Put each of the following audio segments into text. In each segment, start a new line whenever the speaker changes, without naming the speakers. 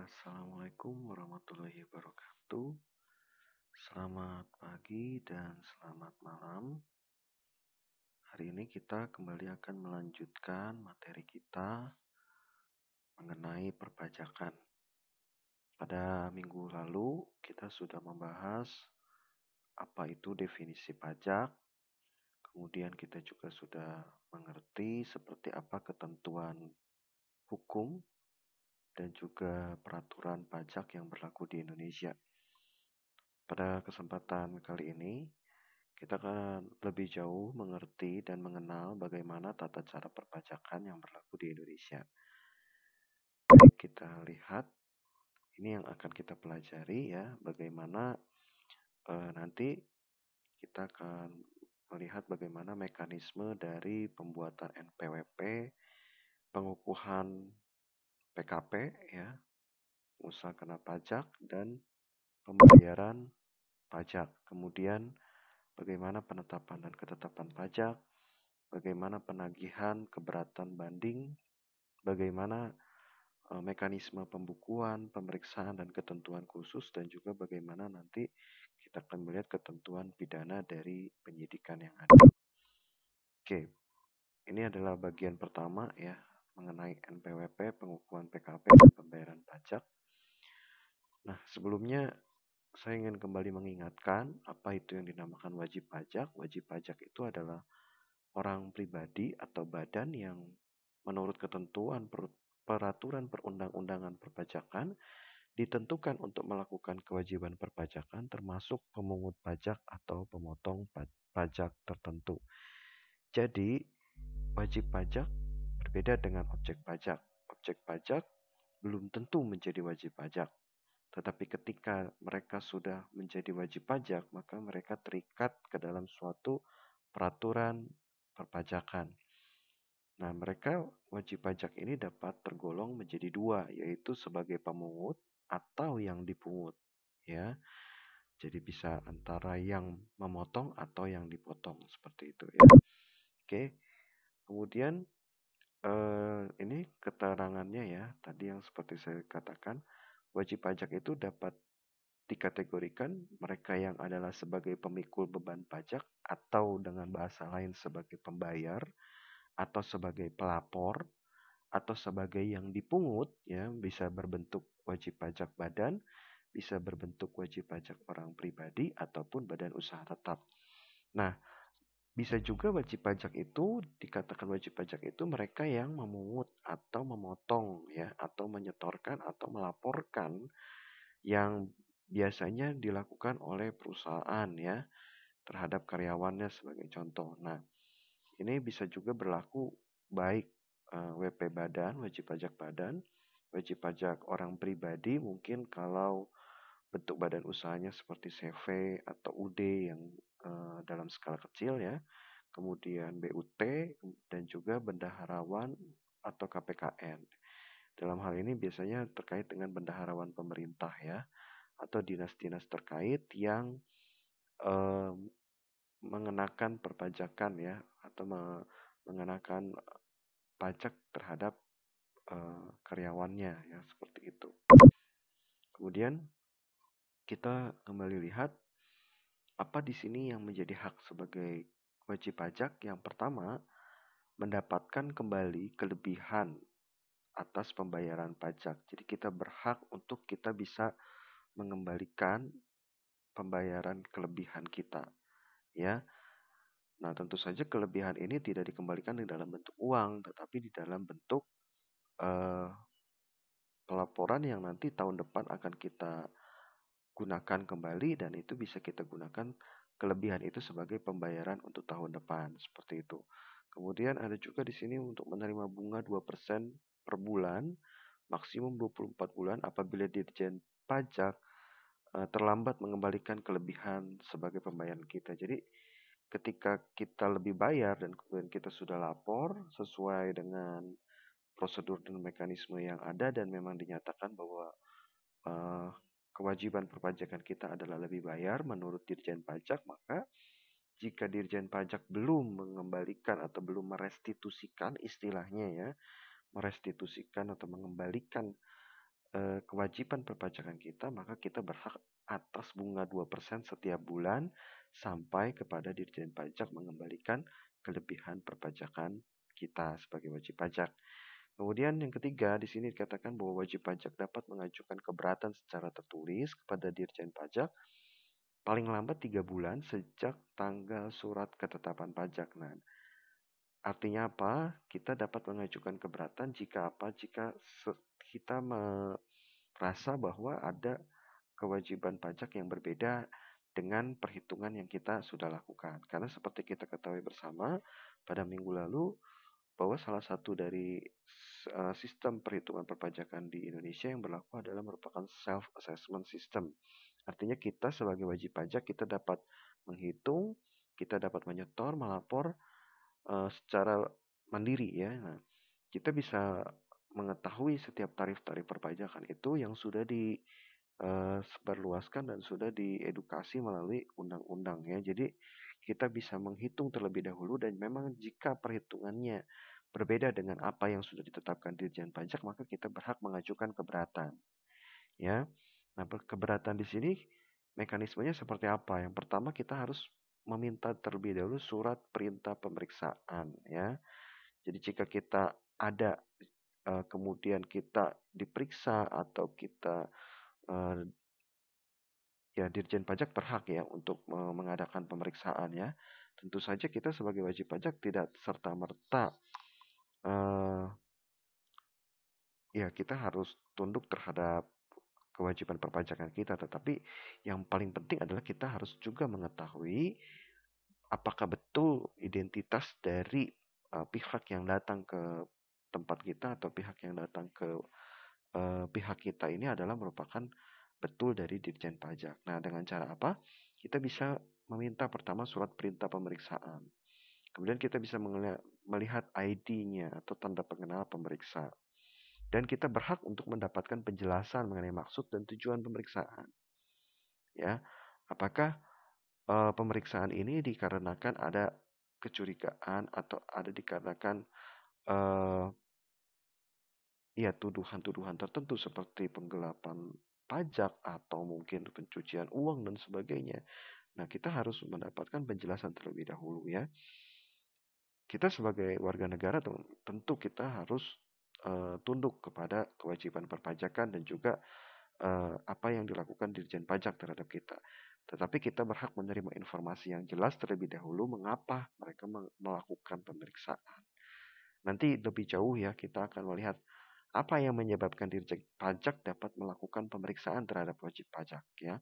Assalamualaikum warahmatullahi wabarakatuh. Selamat pagi dan selamat malam. Hari ini kita kembali akan melanjutkan materi kita mengenai perpajakan. Pada minggu lalu kita sudah membahas apa itu definisi pajak. Kemudian kita juga sudah mengerti seperti apa ketentuan hukum dan juga peraturan pajak yang berlaku di Indonesia. Pada kesempatan kali ini, kita akan lebih jauh mengerti dan mengenal bagaimana tata cara perpajakan yang berlaku di Indonesia. Kita lihat, ini yang akan kita pelajari ya, bagaimana nanti kita akan melihat bagaimana mekanisme dari pembuatan NPWP, pengukuhan PKP ya, usaha kena pajak, dan pembayaran pajak. Kemudian bagaimana penetapan dan ketetapan pajak, bagaimana penagihan keberatan banding, bagaimana mekanisme pembukuan, pemeriksaan, dan ketentuan khusus, dan juga bagaimana nanti kita akan melihat ketentuan pidana dari penyidikan yang ada. Oke, ini adalah bagian pertama ya, mengenai NPWP, pengukuhan PKP, dan pembayaran pajak. Nah, sebelumnya saya ingin kembali mengingatkan apa itu yang dinamakan wajib pajak. Wajib pajak itu adalah orang pribadi atau badan yang menurut ketentuan peraturan perundang-undangan perpajakan ditentukan untuk melakukan kewajiban perpajakan termasuk pemungut pajak atau pemotong pajak tertentu. Jadi, wajib pajak berbeda dengan objek pajak. Objek pajak belum tentu menjadi wajib pajak. Tetapi ketika mereka sudah menjadi wajib pajak, maka mereka terikat ke dalam suatu peraturan perpajakan. Nah, mereka wajib pajak ini dapat tergolong menjadi dua, yaitu sebagai pemungut atau yang dipungut. Ya, jadi bisa antara yang memotong atau yang dipotong seperti itu. Ya. Oke, kemudian ini keterangannya ya, tadi yang seperti saya katakan, wajib pajak itu dapat dikategorikan mereka yang adalah sebagai pemikul beban pajak atau dengan bahasa lain sebagai pembayar atau sebagai pelapor atau sebagai yang dipungut ya, bisa berbentuk wajib pajak badan, bisa berbentuk wajib pajak orang pribadi ataupun badan usaha tetap. Nah, bisa juga wajib pajak itu dikatakan wajib pajak itu mereka yang memungut atau memotong ya, atau menyetorkan atau melaporkan yang biasanya dilakukan oleh perusahaan ya terhadap karyawannya sebagai contoh. Nah, ini bisa juga berlaku baik WP badan, wajib pajak badan, wajib pajak orang pribadi mungkin kalau bentuk badan usahanya seperti CV atau UD yang dalam skala kecil ya. Kemudian BUT dan juga bendaharawan atau KPKN. Dalam hal ini biasanya terkait dengan bendaharawan pemerintah ya, atau dinas-dinas terkait yang mengenakan perpajakan ya, atau mengenakan pajak terhadap karyawannya ya, seperti itu. Kemudian kita kembali lihat apa di sini yang menjadi hak sebagai wajib pajak. Yang pertama, mendapatkan kembali kelebihan atas pembayaran pajak. Jadi kita berhak untuk kita bisa mengembalikan pembayaran kelebihan kita, ya. Nah, tentu saja kelebihan ini tidak dikembalikan di dalam bentuk uang, tetapi di dalam bentuk pelaporan yang nanti tahun depan akan kita gunakan kembali, dan itu bisa kita gunakan kelebihan itu sebagai pembayaran untuk tahun depan, seperti itu. Kemudian ada juga di sini untuk menerima bunga 2% per bulan, maksimum 24 bulan apabila Dirjen Pajak terlambat mengembalikan kelebihan sebagai pembayaran kita. Jadi ketika kita lebih bayar dan kemudian kita sudah lapor sesuai dengan prosedur dan mekanisme yang ada dan memang dinyatakan bahwa kewajiban perpajakan kita adalah lebih bayar menurut Dirjen Pajak, maka jika Dirjen Pajak belum mengembalikan atau belum merestitusikan, istilahnya ya, merestitusikan atau mengembalikan kewajiban perpajakan kita, maka kita berhak atas bunga 2% setiap bulan sampai kepada Dirjen Pajak mengembalikan kelebihan perpajakan kita sebagai wajib pajak. Kemudian yang ketiga, di sini dikatakan bahwa wajib pajak dapat mengajukan keberatan secara tertulis kepada Dirjen Pajak paling lambat 3 bulan sejak tanggal surat ketetapan pajak. Nah, artinya apa? Kita dapat mengajukan keberatan jika apa? Jika kita merasa bahwa ada kewajiban pajak yang berbeda dengan perhitungan yang kita sudah lakukan. Karena seperti kita ketahui bersama pada minggu lalu bahwa salah satu dari sistem perhitungan perpajakan di Indonesia yang berlaku adalah merupakan self-assessment system. Artinya kita sebagai wajib pajak kita dapat menghitung, kita dapat menyetor, melapor secara mandiri ya. Nah, kita bisa mengetahui setiap tarif-tarif perpajakan itu yang sudah disebarluaskan dan sudah diedukasi melalui undang-undang ya. Jadi kita bisa menghitung terlebih dahulu dan memang jika perhitungannya berbeda dengan apa yang sudah ditetapkan Dirjen Pajak, maka kita berhak mengajukan keberatan. Ya. Nah, keberatan di sini mekanismenya seperti apa? Yang pertama kita harus meminta terlebih dahulu surat perintah pemeriksaan ya. Jadi jika kita ada kemudian kita diperiksa atau kita ya Dirjen Pajak berhak ya untuk mengadakan pemeriksaan ya. Tentu saja kita sebagai wajib pajak tidak serta-merta ya kita harus tunduk terhadap kewajiban perpajakan kita, tetapi yang paling penting adalah kita harus juga mengetahui apakah betul identitas dari pihak yang datang ke tempat kita atau pihak yang datang ke pihak kita ini adalah merupakan betul dari Dirjen Pajak. Nah, dengan cara apa? Kita bisa meminta pertama surat perintah pemeriksaan. Kemudian kita bisa melihat ID-nya atau tanda pengenal pemeriksa. Dan kita berhak untuk mendapatkan penjelasan mengenai maksud dan tujuan pemeriksaan. Ya, apakah pemeriksaan ini dikarenakan ada kecurigaan atau ada dikarenakan ya tuduhan-tuduhan tertentu seperti penggelapan pajak atau mungkin pencucian uang dan sebagainya. Nah, kita harus mendapatkan penjelasan terlebih dahulu ya. Kita sebagai warga negara tentu kita harus tunduk kepada kewajiban perpajakan dan juga apa yang dilakukan Dirjen Pajak terhadap kita. Tetapi kita berhak menerima informasi yang jelas terlebih dahulu mengapa mereka melakukan pemeriksaan. Nanti lebih jauh ya kita akan melihat apa yang menyebabkan Dirjen Pajak dapat melakukan pemeriksaan terhadap wajib pajak ya.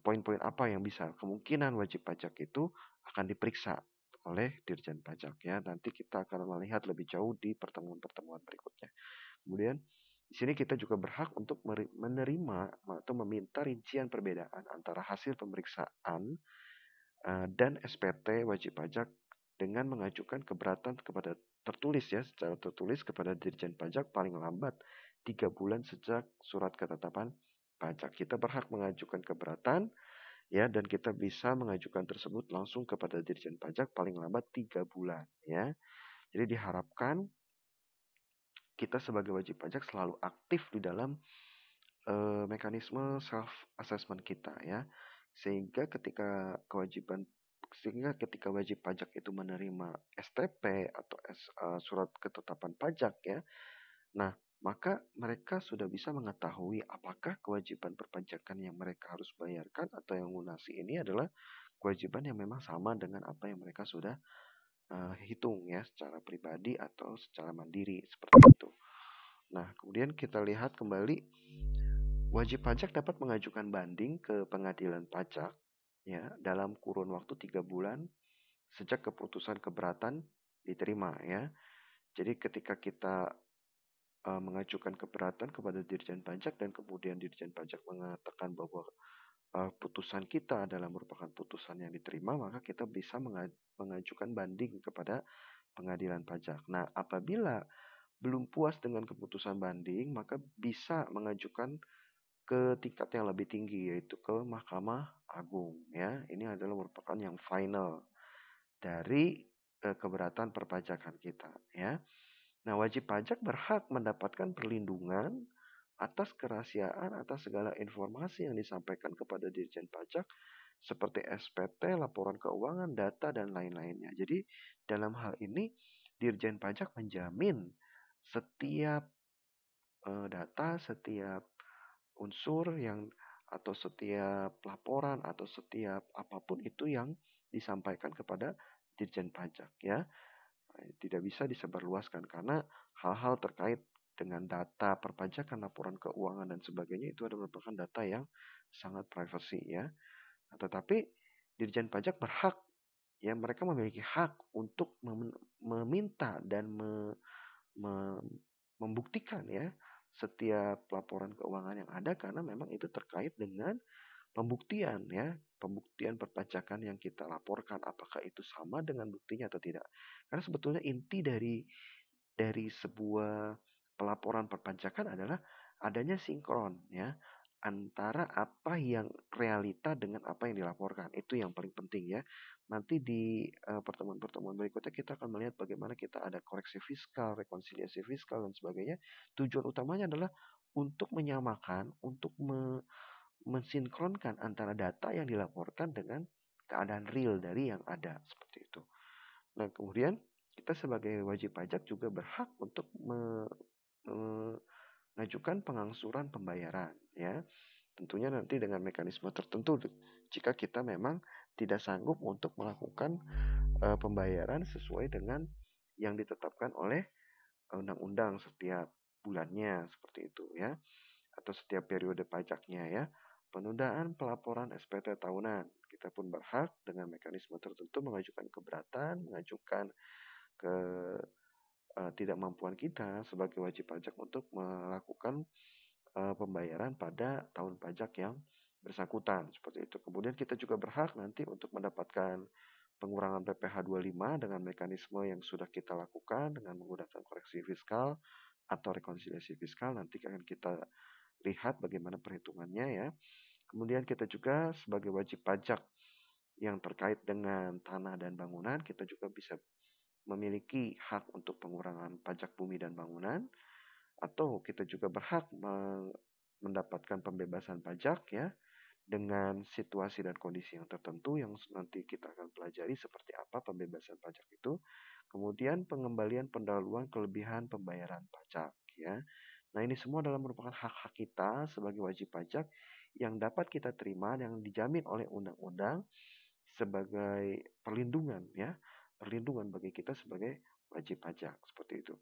Poin-poin apa yang bisa kemungkinan wajib pajak itu akan diperiksa oleh Dirjen Pajak ya. Nanti kita akan melihat lebih jauh di pertemuan-pertemuan berikutnya. Kemudian di sini kita juga berhak untuk menerima atau meminta rincian perbedaan antara hasil pemeriksaan dan SPT wajib pajak dengan mengajukan keberatan kepada tertulis ya secara tertulis kepada Dirjen Pajak paling lambat 3 bulan sejak surat ketetapan pajak. Kita berhak mengajukan keberatan ya dan kita bisa mengajukan tersebut langsung kepada Dirjen Pajak paling lambat 3 bulan ya. Jadi diharapkan kita sebagai wajib pajak selalu aktif di dalam mekanisme self assessment kita ya. Sehingga ketika wajib pajak itu menerima STP atau surat ketetapan pajak ya. Nah, maka mereka sudah bisa mengetahui apakah kewajiban perpajakan yang mereka harus bayarkan atau yang lunasi ini adalah kewajiban yang memang sama dengan apa yang mereka sudah hitung ya secara pribadi atau secara mandiri seperti itu. Nah, kemudian kita lihat kembali wajib pajak dapat mengajukan banding ke pengadilan pajak ya dalam kurun waktu 3 bulan sejak keputusan keberatan diterima ya. Jadi ketika kita mengajukan keberatan kepada Dirjen Pajak dan kemudian Dirjen Pajak mengatakan bahwa putusan kita adalah merupakan putusan yang diterima, maka kita bisa mengajukan banding kepada pengadilan pajak. Nah, apabila belum puas dengan keputusan banding, maka bisa mengajukan ke tingkat yang lebih tinggi yaitu ke Mahkamah Agung ya. Ini adalah merupakan yang final dari keberatan perpajakan kita ya. Nah, wajib pajak berhak mendapatkan perlindungan atas kerahasiaan atas segala informasi yang disampaikan kepada Dirjen Pajak seperti SPT, laporan keuangan, data, dan lain-lainnya. Jadi dalam hal ini Dirjen Pajak menjamin setiap data, setiap unsur yang atau setiap laporan atau setiap apapun itu yang disampaikan kepada Dirjen Pajak ya. Tidak bisa disebarluaskan karena hal-hal terkait dengan data perpajakan, laporan keuangan dan sebagainya itu adalah merupakan data yang sangat privacy ya. Nah, tetapi Dirjen Pajak berhak ya, mereka memiliki hak untuk meminta dan membuktikan ya setiap laporan keuangan yang ada karena memang itu terkait dengan pembuktian ya, pembuktian perpajakan yang kita laporkan apakah itu sama dengan buktinya atau tidak. Karena sebetulnya inti dari sebuah pelaporan perpajakan adalah adanya sinkron ya antara apa yang realita dengan apa yang dilaporkan. Itu yang paling penting ya. Nanti di pertemuan-pertemuan berikutnya kita akan melihat bagaimana kita ada koreksi fiskal, rekonsiliasi fiskal dan sebagainya. Tujuan utamanya adalah untuk menyamakan, untuk mensinkronkan antara data yang dilaporkan dengan keadaan real dari yang ada seperti itu. Nah, kemudian kita sebagai wajib pajak juga berhak untuk mengajukan pengangsuran pembayaran ya. Tentunya nanti dengan mekanisme tertentu jika kita memang tidak sanggup untuk melakukan pembayaran sesuai dengan yang ditetapkan oleh undang-undang setiap bulannya seperti itu ya, atau setiap periode pajaknya ya. Penundaan pelaporan SPT tahunan, kita pun berhak dengan mekanisme tertentu mengajukan keberatan, mengajukan ke ketidakmampuan kita sebagai wajib pajak untuk melakukan pembayaran pada tahun pajak yang bersangkutan seperti itu. Kemudian kita juga berhak nanti untuk mendapatkan pengurangan PPh 25 dengan mekanisme yang sudah kita lakukan dengan menggunakan koreksi fiskal atau rekonsiliasi fiskal. Nanti akan kita lihat bagaimana perhitungannya ya. Kemudian kita juga sebagai wajib pajak yang terkait dengan tanah dan bangunan, kita juga bisa memiliki hak untuk pengurangan pajak bumi dan bangunan, atau kita juga berhak mendapatkan pembebasan pajak ya dengan situasi dan kondisi yang tertentu yang nanti kita akan pelajari seperti apa pembebasan pajak itu. Kemudian pengembalian pendahuluan kelebihan pembayaran pajak ya. Nah, ini semua adalah merupakan hak-hak kita sebagai wajib pajak yang dapat kita terima yang dijamin oleh undang-undang sebagai perlindungan ya, perlindungan bagi kita sebagai wajib pajak seperti itu.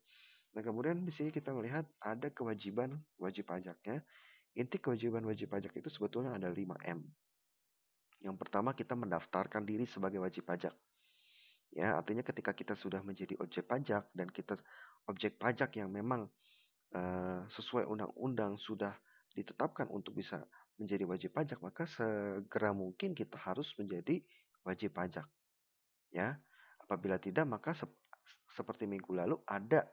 Nah, kemudian di sini kita melihat ada kewajiban wajib pajaknya. Inti kewajiban wajib pajak itu sebetulnya ada 5M. Yang pertama, kita mendaftarkan diri sebagai wajib pajak. Ya, artinya ketika kita sudah menjadi objek pajak dan kita objek pajak yang memang sesuai undang-undang sudah ditetapkan untuk bisa menjadi wajib pajak, maka segera mungkin kita harus menjadi wajib pajak. Ya, apabila tidak, maka seperti minggu lalu ada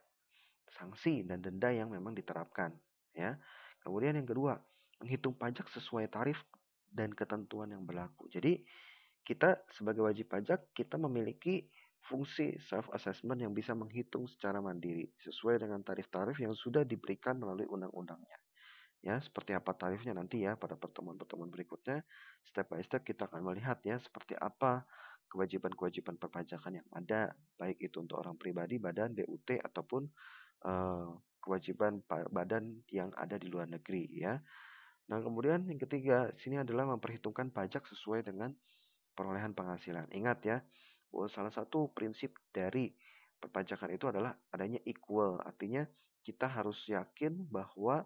sanksi dan denda yang memang diterapkan. Ya, kemudian yang kedua, menghitung pajak sesuai tarif dan ketentuan yang berlaku. Jadi kita sebagai wajib pajak kita memiliki fungsi self assessment yang bisa menghitung secara mandiri sesuai dengan tarif-tarif yang sudah diberikan melalui undang-undangnya. Ya, seperti apa tarifnya nanti ya pada pertemuan-pertemuan berikutnya. Step by step kita akan melihat ya seperti apa kewajiban-kewajiban perpajakan yang ada, baik itu untuk orang pribadi, badan, BUT ataupun kewajiban badan yang ada di luar negeri ya. Nah, kemudian yang ketiga, sini adalah memperhitungkan pajak sesuai dengan perolehan penghasilan. Ingat ya, bahwa salah satu prinsip dari perpajakan itu adalah adanya equal. Artinya kita harus yakin bahwa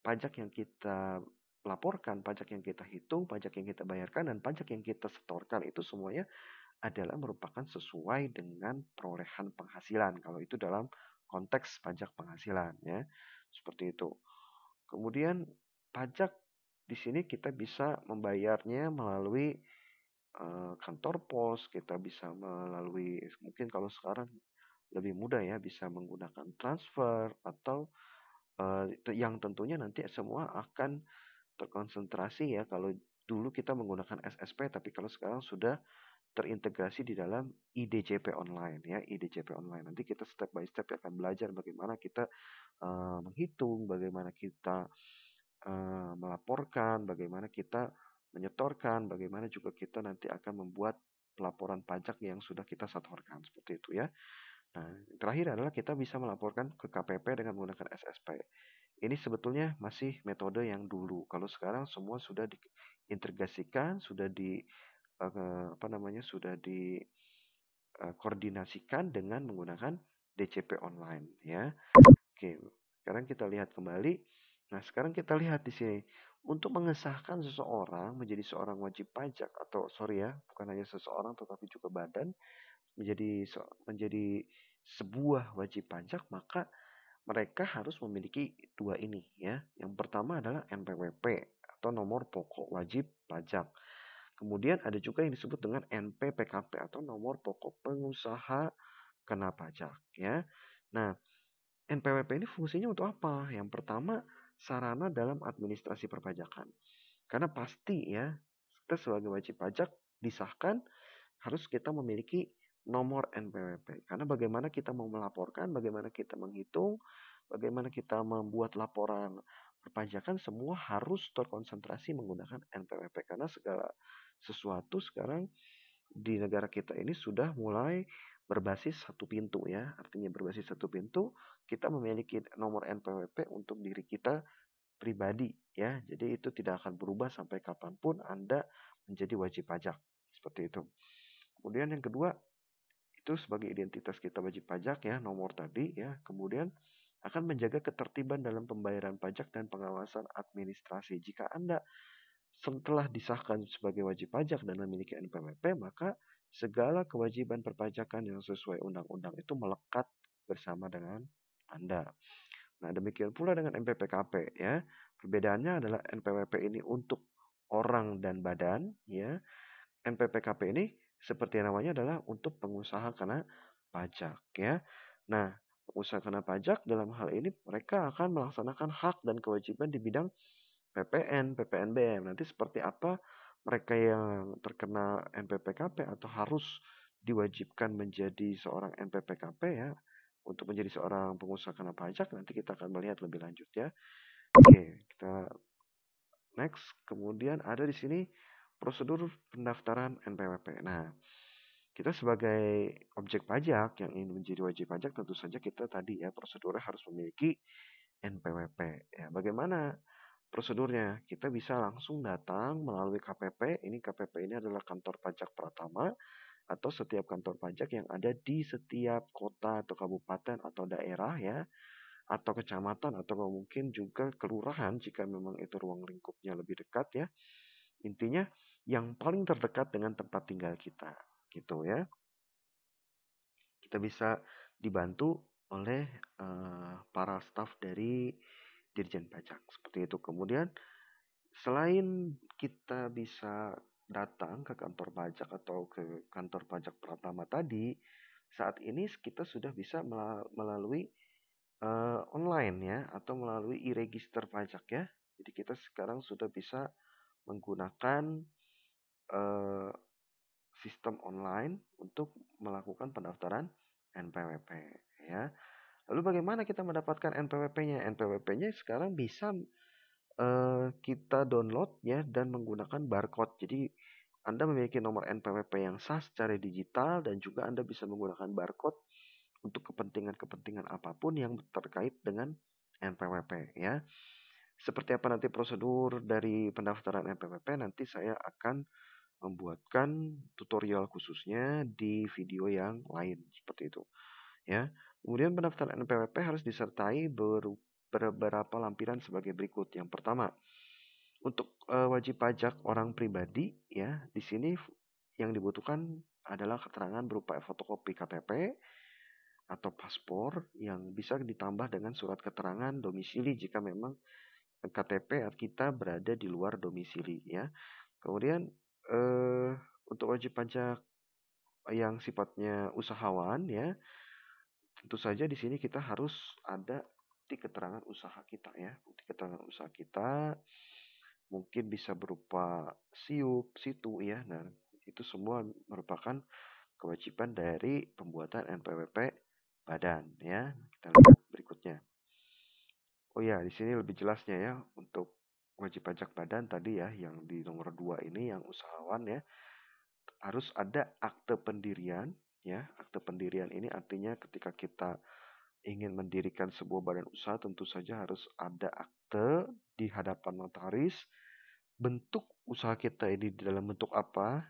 pajak yang kita laporkan, pajak yang kita hitung, pajak yang kita bayarkan, dan pajak yang kita setorkan itu semuanya adalah merupakan sesuai dengan perolehan penghasilan. Kalau itu dalam konteks pajak penghasilan ya. Seperti itu. Kemudian pajak di sini kita bisa membayarnya melalui kantor pos, kita bisa melalui mungkin kalau sekarang lebih mudah ya bisa menggunakan transfer atau yang tentunya nanti semua akan terkonsentrasi ya kalau dulu kita menggunakan SSP tapi kalau sekarang sudah terintegrasi di dalam IDJP online ya, IDJP online. Nanti kita step by step akan belajar bagaimana kita menghitung, bagaimana kita melaporkan, bagaimana kita menyetorkan, bagaimana juga kita nanti akan membuat pelaporan pajak yang sudah kita setorkan seperti itu ya. Nah, yang terakhir adalah kita bisa melaporkan ke KPP dengan menggunakan SSP. Ini sebetulnya masih metode yang dulu. Kalau sekarang semua sudah diintegrasikan, sudah sudah dikoordinasikan dengan menggunakan DCP online ya. Oke, sekarang kita lihat kembali. Nah, sekarang kita lihat di sini. Untuk mengesahkan seseorang menjadi seorang wajib pajak atau sorry ya, bukan hanya seseorang tetapi juga badan menjadi sebuah wajib pajak, maka mereka harus memiliki dua ini ya. Yang pertama adalah NPWP atau nomor pokok wajib pajak. Kemudian ada juga yang disebut dengan NPPKP atau nomor pokok pengusaha kena pajak ya. Nah, NPWP ini fungsinya untuk apa? Yang pertama, sarana dalam administrasi perpajakan. Karena pasti ya, kita sebagai wajib pajak disahkan harus kita memiliki nomor NPWP. Karena bagaimana kita mau melaporkan, bagaimana kita menghitung, bagaimana kita membuat laporan perpajakan, semua harus terkonsentrasi menggunakan NPWP. Karena segala sesuatu sekarang di negara kita ini sudah mulai berbasis satu pintu ya. Artinya berbasis satu pintu, kita memiliki nomor NPWP untuk diri kita pribadi ya. Jadi itu tidak akan berubah sampai kapanpun Anda menjadi wajib pajak. Seperti itu. Kemudian yang kedua, itu sebagai identitas kita wajib pajak ya, nomor tadi ya. Kemudian akan menjaga ketertiban dalam pembayaran pajak dan pengawasan administrasi. Jika Anda setelah disahkan sebagai wajib pajak dan memiliki NPWP, maka segala kewajiban perpajakan yang sesuai undang-undang itu melekat bersama dengan Anda. Nah, demikian pula dengan NPPKP ya. Perbedaannya adalah NPWP ini untuk orang dan badan ya. NPPKP ini seperti namanya adalah untuk pengusaha kena pajak ya. Nah, pengusaha kena pajak dalam hal ini mereka akan melaksanakan hak dan kewajiban di bidang PPN, PPNBM. Nanti seperti apa mereka yang terkena NPPKP atau harus diwajibkan menjadi seorang NPPKP ya untuk menjadi seorang pengusaha kena pajak, nanti kita akan melihat lebih lanjut ya. Oke, kita next. Kemudian ada di sini prosedur pendaftaran NPWP. Nah, kita sebagai objek pajak yang ingin menjadi wajib pajak tentu saja kita tadi ya prosedurnya harus memiliki NPWP. Ya, bagaimana prosedurnya? Kita bisa langsung datang melalui KPP. Ini KPP ini adalah kantor pajak Pratama atau setiap kantor pajak yang ada di setiap kota atau kabupaten atau daerah ya, atau kecamatan atau mungkin juga kelurahan jika memang itu ruang lingkupnya lebih dekat ya. Intinya yang paling terdekat dengan tempat tinggal kita gitu ya. Kita bisa dibantu oleh para staf dari Dirjen Pajak seperti itu. Kemudian selain kita bisa datang ke kantor pajak atau ke kantor pajak Pratama tadi, saat ini kita sudah bisa melalui online ya atau melalui e-register pajak ya. Jadi kita sekarang sudah bisa menggunakan eh, sistem online untuk melakukan pendaftaran NPWP ya. Lalu bagaimana kita mendapatkan NPWP-nya? NPWP-nya sekarang bisa kita download ya dan menggunakan barcode. Jadi Anda memiliki nomor NPWP yang sah secara digital dan juga Anda bisa menggunakan barcode untuk kepentingan-kepentingan apapun yang terkait dengan NPWP ya. Seperti apa nanti prosedur dari pendaftaran NPWP, nanti saya akan membuatkan tutorial khususnya di video yang lain seperti itu ya. Kemudian pendaftaran NPWP harus disertai beberapa lampiran sebagai berikut. Yang pertama, untuk wajib pajak orang pribadi ya, di sini yang dibutuhkan adalah keterangan berupa fotokopi KTP atau paspor yang bisa ditambah dengan surat keterangan domisili jika memang KTP kita berada di luar domisili ya. Kemudian untuk wajib pajak yang sifatnya usahawan ya, tentu saja di sini kita harus ada bukti keterangan usaha kita ya. Bukti keterangan usaha kita mungkin bisa berupa SIUP, SITU ya. Nah, Itu semua merupakan kewajiban dari pembuatan NPWP badan ya. Kita lihat berikutnya. Oh ya, di sini lebih jelasnya ya untuk wajib pajak badan tadi ya yang di nomor 2 ini yang usahawan ya harus ada akte pendirian ya. Akte pendirian ini artinya ketika kita ingin mendirikan sebuah badan usaha tentu saja harus ada akte di hadapan notaris. Bentuk usaha kita ini dalam bentuk apa?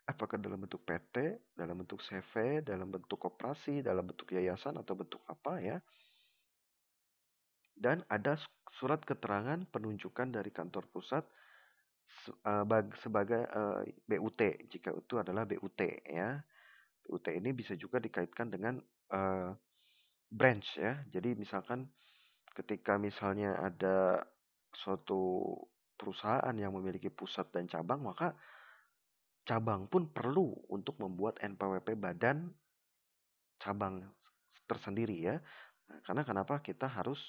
Apakah dalam bentuk PT, dalam bentuk CV, dalam bentuk koperasi, dalam bentuk yayasan atau bentuk apa ya? Dan ada surat keterangan penunjukan dari kantor pusat sebagai BUT jika itu adalah BUT ya. BUT ini bisa juga dikaitkan dengan branch ya. Jadi misalkan ketika misalnya ada suatu perusahaan yang memiliki pusat dan cabang, maka cabang pun perlu untuk membuat NPWP badan cabang tersendiri ya. Nah, karena kenapa kita harus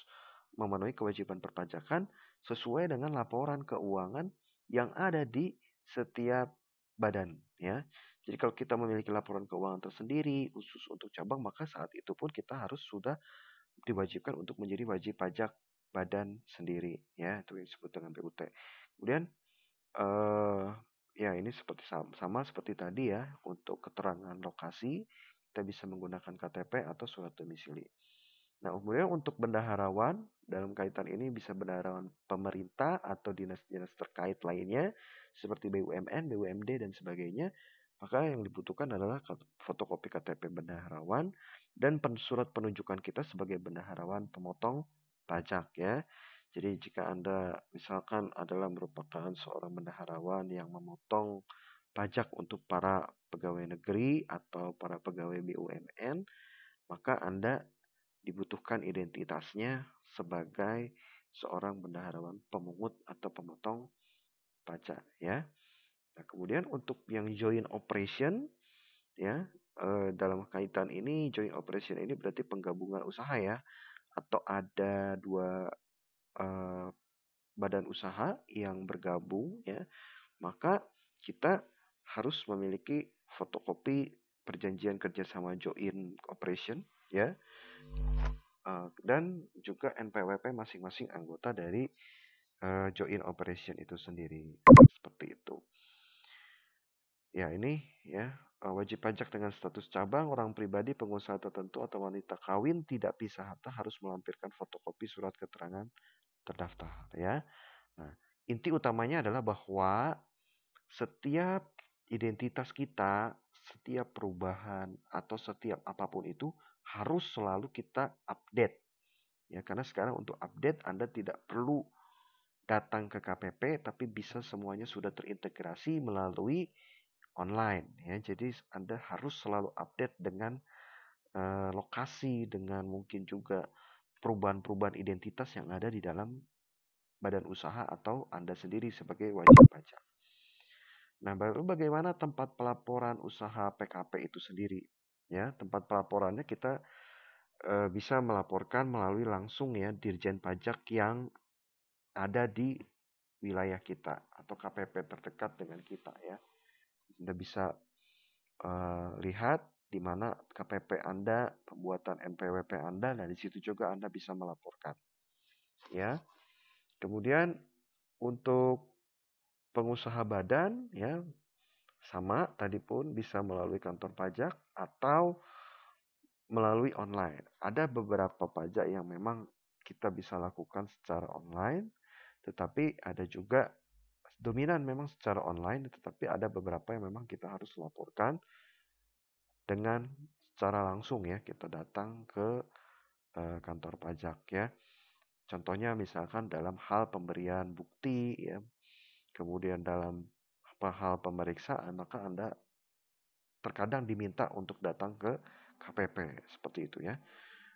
memenuhi kewajiban perpajakan sesuai dengan laporan keuangan yang ada di setiap badan ya. Jadi kalau kita memiliki laporan keuangan tersendiri khusus untuk cabang maka saat itu pun kita harus sudah diwajibkan untuk menjadi wajib pajak badan sendiri ya, itu yang disebut dengan BUT. Kemudian ya ini seperti sama seperti tadi ya, untuk keterangan lokasi kita bisa menggunakan KTP atau surat domisili. Nah, kemudian untuk bendaharawan dalam kaitan ini bisa bendaharawan pemerintah atau dinas-dinas terkait lainnya seperti BUMN, BUMD dan sebagainya. Maka yang dibutuhkan adalah fotokopi KTP bendaharawan dan surat penunjukan kita sebagai bendaharawan pemotong pajak ya. Jadi jika Anda misalkan adalah merupakan seorang bendaharawan yang memotong pajak untuk para pegawai negeri atau para pegawai BUMN, maka Anda dibutuhkan identitasnya sebagai seorang bendaharawan pemungut atau pemotong pajak ya. Nah, kemudian untuk yang joint operation ya, dalam kaitan ini joint operation ini berarti penggabungan usaha ya, atau ada dua badan usaha yang bergabung ya, maka kita harus memiliki fotokopi perjanjian kerjasama joint operation ya, dan juga NPWP masing-masing anggota dari joint operation itu sendiri seperti itu. Ya ini ya wajib pajak dengan status cabang, orang pribadi, pengusaha tertentu atau wanita kawin tidak pisah harta harus melampirkan fotokopi surat keterangan terdaftar ya. Nah, inti utamanya adalah bahwa setiap identitas kita, setiap perubahan atau setiap apapun itu harus selalu kita update. Ya, karena sekarang untuk update Anda tidak perlu datang ke KPP tapi bisa semuanya sudah terintegrasi melalui online ya. Jadi Anda harus selalu update dengan lokasi, dengan mungkin juga perubahan-perubahan identitas yang ada di dalam badan usaha atau Anda sendiri sebagai wajib pajak. Nah, baru bagaimana tempat pelaporan usaha PKP itu sendiri? Ya, tempat pelaporannya kita bisa melaporkan melalui langsung ya Dirjen Pajak yang ada di wilayah kita atau KPP terdekat dengan kita ya. Anda bisa lihat di mana KPP Anda, pembuatan NPWP Anda, dan di situ juga Anda bisa melaporkan. Ya. Kemudian untuk pengusaha badan ya sama tadi pun bisa melalui kantor pajak atau melalui online. Ada beberapa pajak yang memang kita bisa lakukan secara online, tetapi ada juga dominan memang secara online, tetapi ada beberapa yang memang kita harus laporkan dengan secara langsung ya, kita datang ke kantor pajak ya. Contohnya misalkan dalam hal pemberian bukti ya, kemudian dalam hal pemeriksaan, maka Anda terkadang diminta untuk datang ke KPP seperti itu ya.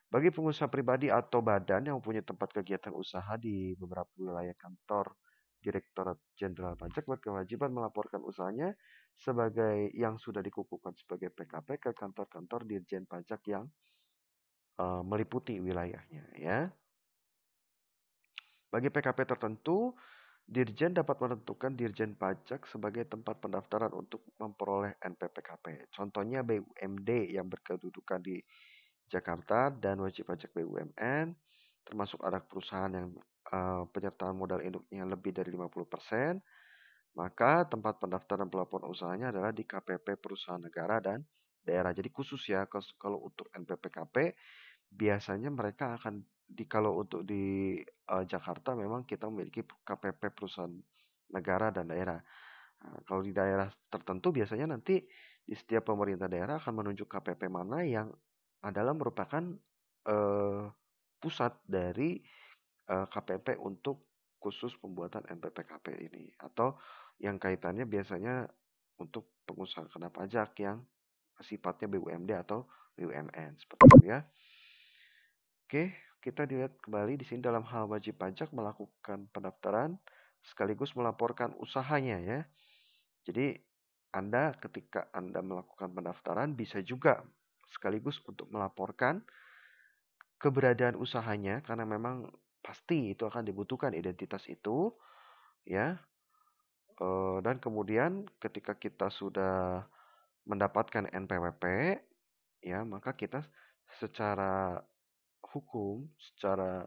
Bagi pengusaha pribadi atau badan yang mempunyai tempat kegiatan usaha di beberapa wilayah kantor Direktorat Jenderal Pajak berkewajiban melaporkan usahanya sebagai yang sudah dikukuhkan sebagai PKP ke kantor-kantor Dirjen Pajak yang meliputi wilayahnya ya. Bagi PKP tertentu Dirjen dapat menentukan Dirjen Pajak sebagai tempat pendaftaran untuk memperoleh NPWP. Contohnya BUMD yang berkedudukan di Jakarta dan wajib pajak BUMN, termasuk anak perusahaan yang penyertaan modal induknya lebih dari 50%, maka tempat pendaftaran pelaporan usahanya adalah di KPP perusahaan negara dan daerah. Jadi khusus ya, kalau untuk NPWP biasanya mereka akan kalau untuk di Jakarta memang kita memiliki KPP perusahaan negara dan daerah. Nah, kalau di daerah tertentu biasanya nanti di setiap pemerintah daerah akan menunjuk KPP mana yang adalah merupakan eh, pusat dari KPP untuk khusus pembuatan NPWP ini, atau yang kaitannya biasanya untuk pengusaha kena pajak yang sifatnya BUMD atau BUMN seperti itu ya. Oke, kita dilihat kembali di sini dalam hal wajib pajak melakukan pendaftaran sekaligus melaporkan usahanya ya. Jadi ketika Anda melakukan pendaftaran bisa juga sekaligus untuk melaporkan keberadaan usahanya karena memang pasti itu akan dibutuhkan identitas itu ya. Dan kemudian ketika kita sudah mendapatkan NPWP ya, maka kita secara hukum, secara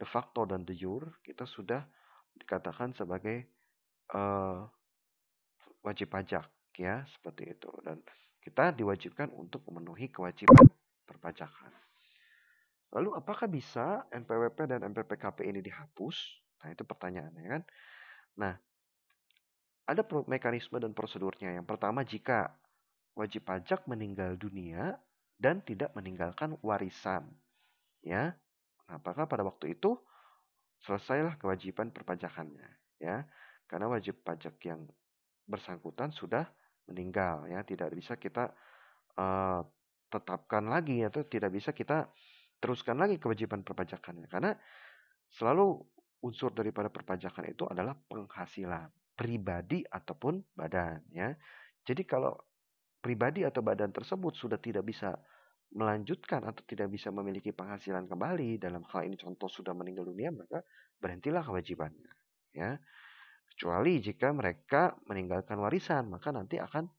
de facto dan de jure kita sudah dikatakan sebagai uh, wajib pajak ya, seperti itu, dan kita diwajibkan untuk memenuhi kewajiban perpajakan. Lalu apakah bisa NPWP dan NPWP ini dihapus? Nah, itu pertanyaannya kan. Nah, ada mekanisme dan prosedurnya. Yang pertama, jika wajib pajak meninggal dunia dan tidak meninggalkan warisan, ya. Nah, apakah pada waktu itu selesailah kewajiban perpajakannya, ya. Karena wajib pajak yang bersangkutan sudah meninggal, ya. Tidak bisa kita tetapkan lagi atau tidak bisa kita teruskan lagi kewajiban perpajakannya, karena selalu unsur daripada perpajakan itu adalah penghasilan pribadi ataupun badan ya. Jadi kalau pribadi atau badan tersebut sudah tidak bisa melanjutkan atau tidak bisa memiliki penghasilan kembali, dalam hal ini contoh sudah meninggal dunia, maka berhentilah kewajibannya ya. Kecuali jika mereka meninggalkan warisan, maka nanti akan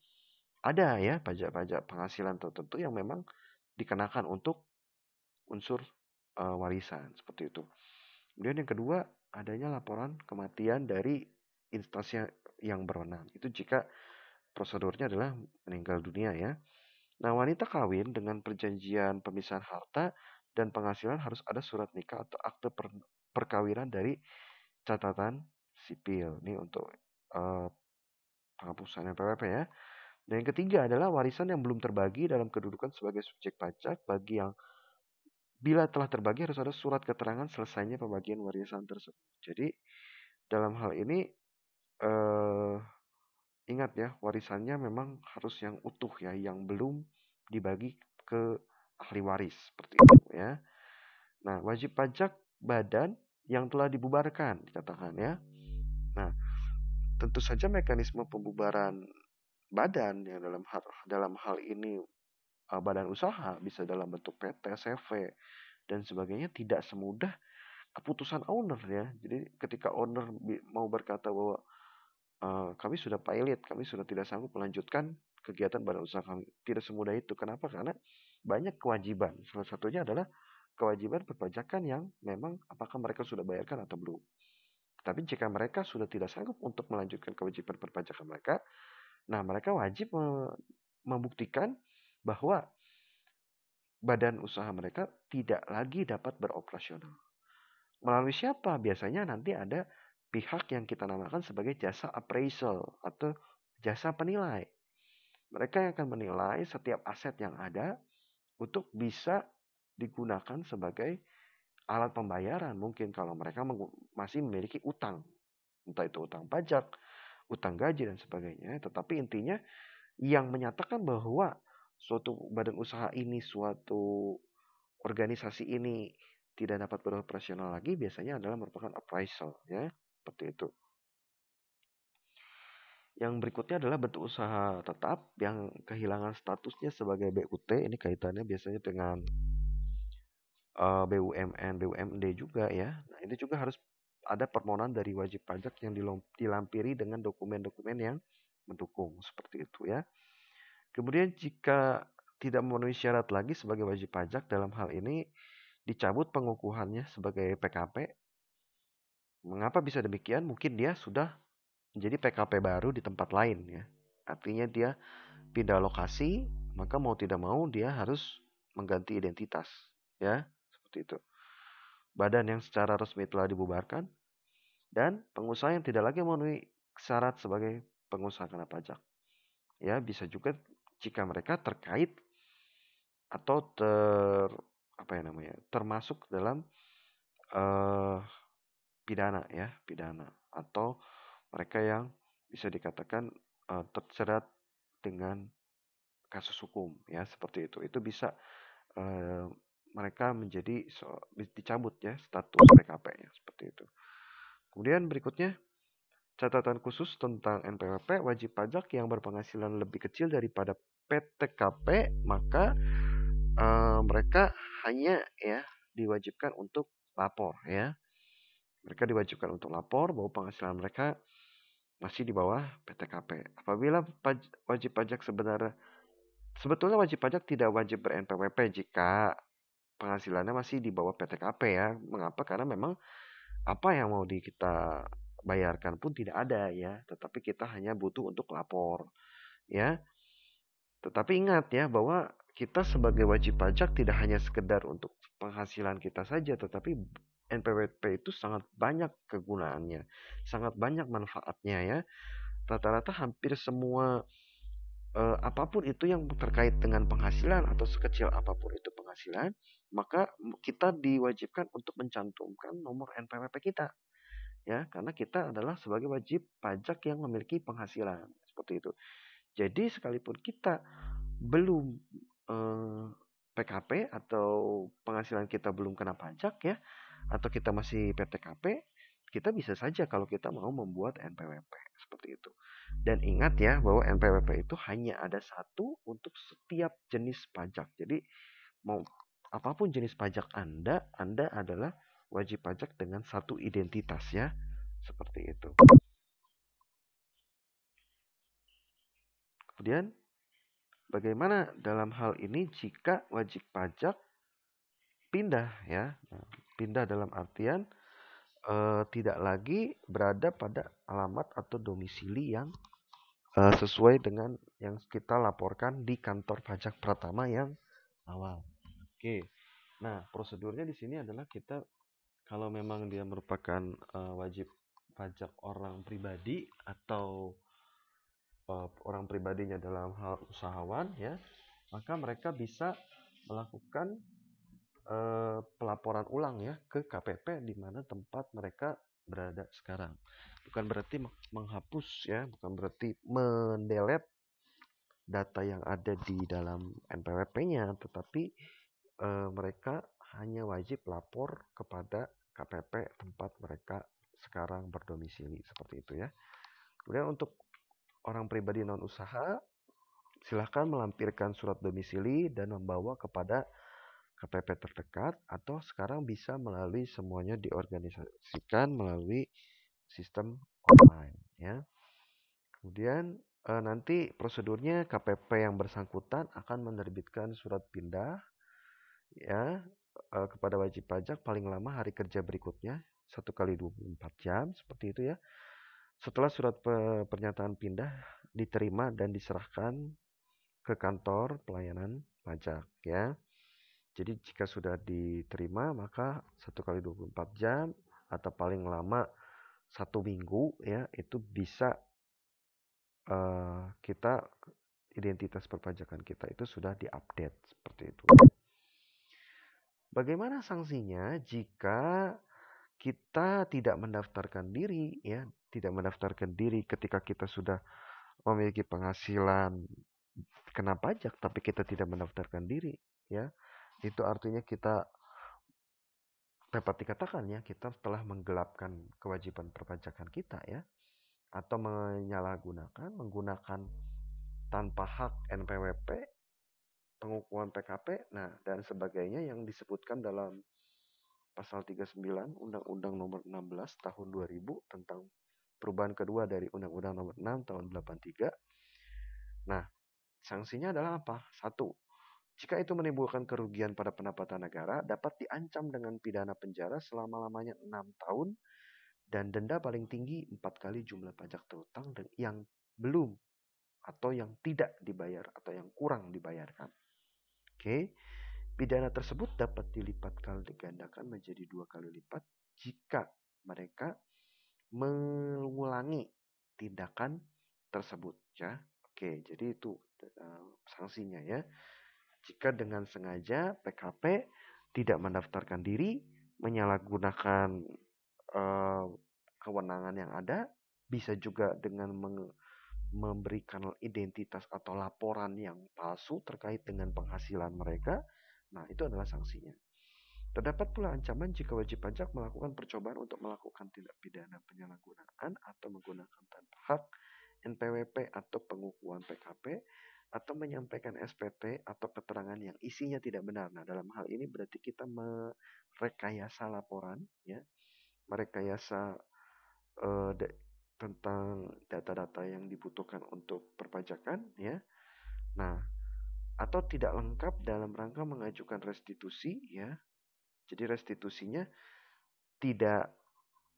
ada ya pajak-pajak penghasilan tertentu yang memang dikenakan untuk unsur warisan seperti itu. Kemudian yang kedua, adanya laporan kematian dari instansi yang berwenang. Itu jika prosedurnya adalah meninggal dunia ya. Nah, wanita kawin dengan perjanjian pemisahan harta dan penghasilan harus ada surat nikah atau akte perkawinan dari catatan sipil. Ini untuk penghapusan NPWP ya. Dan yang ketiga adalah warisan yang belum terbagi dalam kedudukan sebagai subjek pajak bagi yang bila telah terbagi harus ada surat keterangan selesainya pembagian warisan tersebut. Jadi dalam hal ini ingat ya, warisannya memang harus yang utuh ya, yang belum dibagi ke ahli waris seperti itu ya. Nah, wajib pajak badan yang telah dibubarkan dikatakan ya. Nah, tentu saja mekanisme pembubaran badan yang dalam hal ini badan usaha bisa dalam bentuk PT, CV dan sebagainya tidak semudah keputusan owner ya. Jadi ketika owner mau berkata bahwa kami sudah pilot, kami sudah tidak sanggup melanjutkan kegiatan badan usaha kami. Tidak semudah itu. Kenapa? Karena banyak kewajiban. Salah satunya adalah kewajiban perpajakan yang memang apakah mereka sudah bayarkan atau belum. Tapi jika mereka sudah tidak sanggup untuk melanjutkan kewajiban perpajakan mereka, nah mereka wajib membuktikan bahwa badan usaha mereka tidak lagi dapat beroperasional. Melalui siapa? Biasanya nanti ada pihak yang kita namakan sebagai jasa appraisal atau jasa penilai. Mereka yang akan menilai setiap aset yang ada untuk bisa digunakan sebagai alat pembayaran. Mungkin kalau mereka masih memiliki utang. Entah itu utang pajak, utang gaji, dan sebagainya. Tetapi intinya yang menyatakan bahwa suatu badan usaha ini, suatu organisasi ini tidak dapat beroperasional lagi biasanya adalah merupakan appraisal ya, seperti itu. Yang berikutnya adalah bentuk usaha tetap yang kehilangan statusnya sebagai BUT. Ini kaitannya biasanya dengan BUMN, BUMD juga ya. Nah, ini juga harus ada permohonan dari wajib pajak yang dilampiri dengan dokumen-dokumen yang mendukung seperti itu ya. Kemudian jika tidak memenuhi syarat lagi sebagai wajib pajak, dalam hal ini dicabut pengukuhannya sebagai PKP. Mengapa bisa demikian? Mungkin dia sudah menjadi PKP baru di tempat lain ya. Artinya dia pindah lokasi, maka mau tidak mau dia harus mengganti identitas ya, seperti itu. Badan yang secara resmi telah dibubarkan dan pengusaha yang tidak lagi memenuhi syarat sebagai pengusaha kena pajak. Ya, bisa juga jika mereka terkait atau termasuk dalam pidana ya, pidana, atau mereka yang bisa dikatakan terjerat dengan kasus hukum ya, seperti itu. Itu bisa mereka menjadi dicabut ya status PKP-nya seperti itu. Kemudian berikutnya catatan khusus tentang NPWP, wajib pajak yang berpenghasilan lebih kecil daripada PTKP, maka mereka hanya ya diwajibkan untuk lapor ya. Mereka diwajibkan untuk lapor bahwa penghasilan mereka masih di bawah PTKP. Apabila wajib pajak sebetulnya wajib pajak tidak wajib ber-NPWP jika penghasilannya masih di bawah PTKP ya. Mengapa? Karena memang apa yang mau kita bayarkan pun tidak ada ya, tetapi kita hanya butuh untuk lapor ya. Tetapi ingat ya bahwa kita sebagai wajib pajak tidak hanya sekedar untuk penghasilan kita saja, tetapi NPWP itu sangat banyak kegunaannya, sangat banyak manfaatnya ya. Rata-rata hampir semua apapun itu yang terkait dengan penghasilan atau sekecil apapun itu penghasilan, maka kita diwajibkan untuk mencantumkan nomor NPWP kita ya, karena kita adalah sebagai wajib pajak yang memiliki penghasilan seperti itu. Jadi sekalipun kita belum PKP atau penghasilan kita belum kena pajak ya, atau kita masih PTKP, kita bisa saja kalau kita mau membuat NPWP seperti itu. Dan ingat ya bahwa NPWP itu hanya ada satu untuk setiap jenis pajak. Jadi mau apapun jenis pajak Anda adalah wajib pajak dengan satu identitas ya. Seperti itu. Kemudian bagaimana dalam hal ini jika wajib pajak pindah ya? Nah, pindah dalam artian tidak lagi berada pada alamat atau domisili yang sesuai dengan yang kita laporkan di kantor pajak pertama yang awal. Oke. Nah, prosedurnya di sini adalah kita kalau memang dia merupakan wajib pajak orang pribadi atau orang pribadinya dalam hal usahawan ya, maka mereka bisa melakukan pelaporan ulang ya ke KPP di mana tempat mereka berada sekarang. Bukan berarti menghapus ya, bukan berarti mendelete data yang ada di dalam NPWP-nya, tetapi mereka hanya wajib lapor kepada KPP tempat mereka sekarang berdomisili seperti itu ya. Kemudian untuk orang pribadi non usaha, silahkan melampirkan surat domisili dan membawa kepada KPP terdekat, atau sekarang bisa melalui semuanya diorganisasikan melalui sistem online ya. Kemudian nanti prosedurnya KPP yang bersangkutan akan menerbitkan surat pindah ya kepada wajib pajak paling lama hari kerja berikutnya 1 kali 24 jam seperti itu ya. Setelah surat pernyataan pindah diterima dan diserahkan ke kantor pelayanan pajak ya. Jadi jika sudah diterima maka 1 kali 24 jam atau paling lama 1 minggu ya, itu bisa kita identitas perpajakan kita itu sudah diupdate seperti itu. Bagaimana sanksinya jika kita tidak mendaftarkan diri ya, tidak mendaftarkan diri ketika kita sudah memiliki penghasilan kena pajak tapi kita tidak mendaftarkan diri ya. Itu artinya kita dapat dikatakan ya kita telah menggelapkan kewajiban perpajakan kita ya, atau menggunakan tanpa hak NPWP, pengukuhan PKP, nah dan sebagainya yang disebutkan dalam pasal 39 Undang-Undang Nomor 16 Tahun 2000 tentang perubahan kedua dari Undang-Undang Nomor 6 Tahun 83. Nah, sanksinya adalah apa? Satu, jika itu menimbulkan kerugian pada pendapatan negara, dapat diancam dengan pidana penjara selama-lamanya 6 tahun dan denda paling tinggi 4 kali jumlah pajak terutang dan yang belum atau yang tidak dibayar atau yang kurang dibayarkan. Oke, pidana tersebut dapat dilipat kali gandakan menjadi 2 kali lipat jika mereka mengulangi tindakan tersebut, ya. Oke, jadi itu sanksinya, ya. Jika dengan sengaja PKP tidak mendaftarkan diri, menyalahgunakan kewenangan yang ada, bisa juga dengan memberikan identitas atau laporan yang palsu terkait dengan penghasilan mereka. Nah, itu adalah sanksinya. Terdapat pula ancaman jika wajib pajak melakukan percobaan untuk melakukan tindak pidana penyalahgunaan atau menggunakan tanpa hak NPWP atau pengukuhan PKP atau menyampaikan SPT atau keterangan yang isinya tidak benar. Nah, dalam hal ini berarti kita merekayasa laporan, ya, merekayasa tentang data-data yang dibutuhkan untuk perpajakan, ya. Nah, atau tidak lengkap dalam rangka mengajukan restitusi, ya. Jadi restitusinya tidak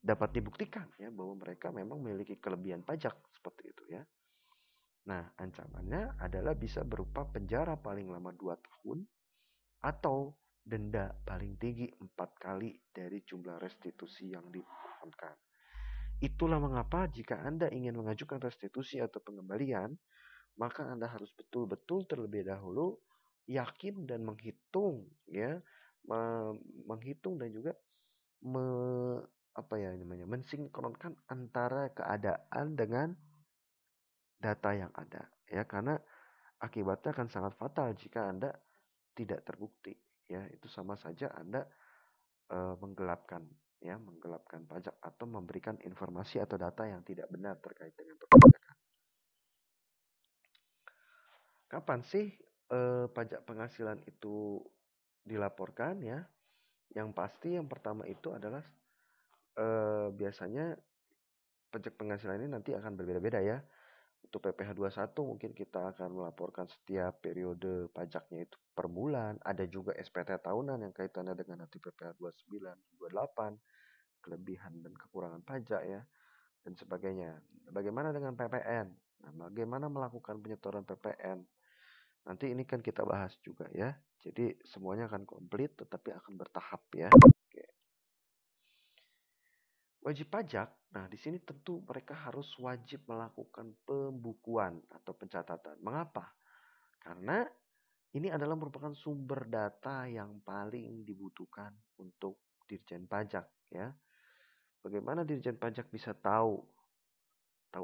dapat dibuktikan, ya, bahwa mereka memang memiliki kelebihan pajak seperti itu, ya. Nah, ancamannya adalah bisa berupa penjara paling lama 2 tahun atau denda paling tinggi 4 kali dari jumlah restitusi yang dimohonkan. Itulah mengapa jika Anda ingin mengajukan restitusi atau pengembalian, maka Anda harus betul-betul terlebih dahulu yakin dan menghitung, ya, menghitung dan juga mensinkronkan antara keadaan dengan data yang ada, ya, karena akibatnya akan sangat fatal jika Anda tidak terbukti, ya. Itu sama saja Anda menggelapkan pajak atau memberikan informasi atau data yang tidak benar terkait dengan perpajakan. Kapan sih pajak penghasilan itu dilaporkan, ya? Yang pasti yang pertama itu adalah biasanya pajak penghasilan ini nanti akan berbeda-beda, ya. Untuk PPh 21 mungkin kita akan melaporkan setiap periode pajaknya itu per bulan. Ada juga SPT tahunan yang kaitannya dengan nanti PPh 29, 28, kelebihan dan kekurangan pajak, ya, dan sebagainya. Bagaimana dengan PPN? Nah, bagaimana melakukan penyetoran PPN? Nanti ini kan kita bahas juga, ya. Jadi semuanya akan komplit tetapi akan bertahap, ya. Oke. Wajib pajak, nah di sini tentu mereka harus wajib melakukan pembukuan atau pencatatan. Mengapa? Karena ini adalah merupakan sumber data yang paling dibutuhkan untuk Dirjen Pajak, ya. Bagaimana Dirjen Pajak bisa tahu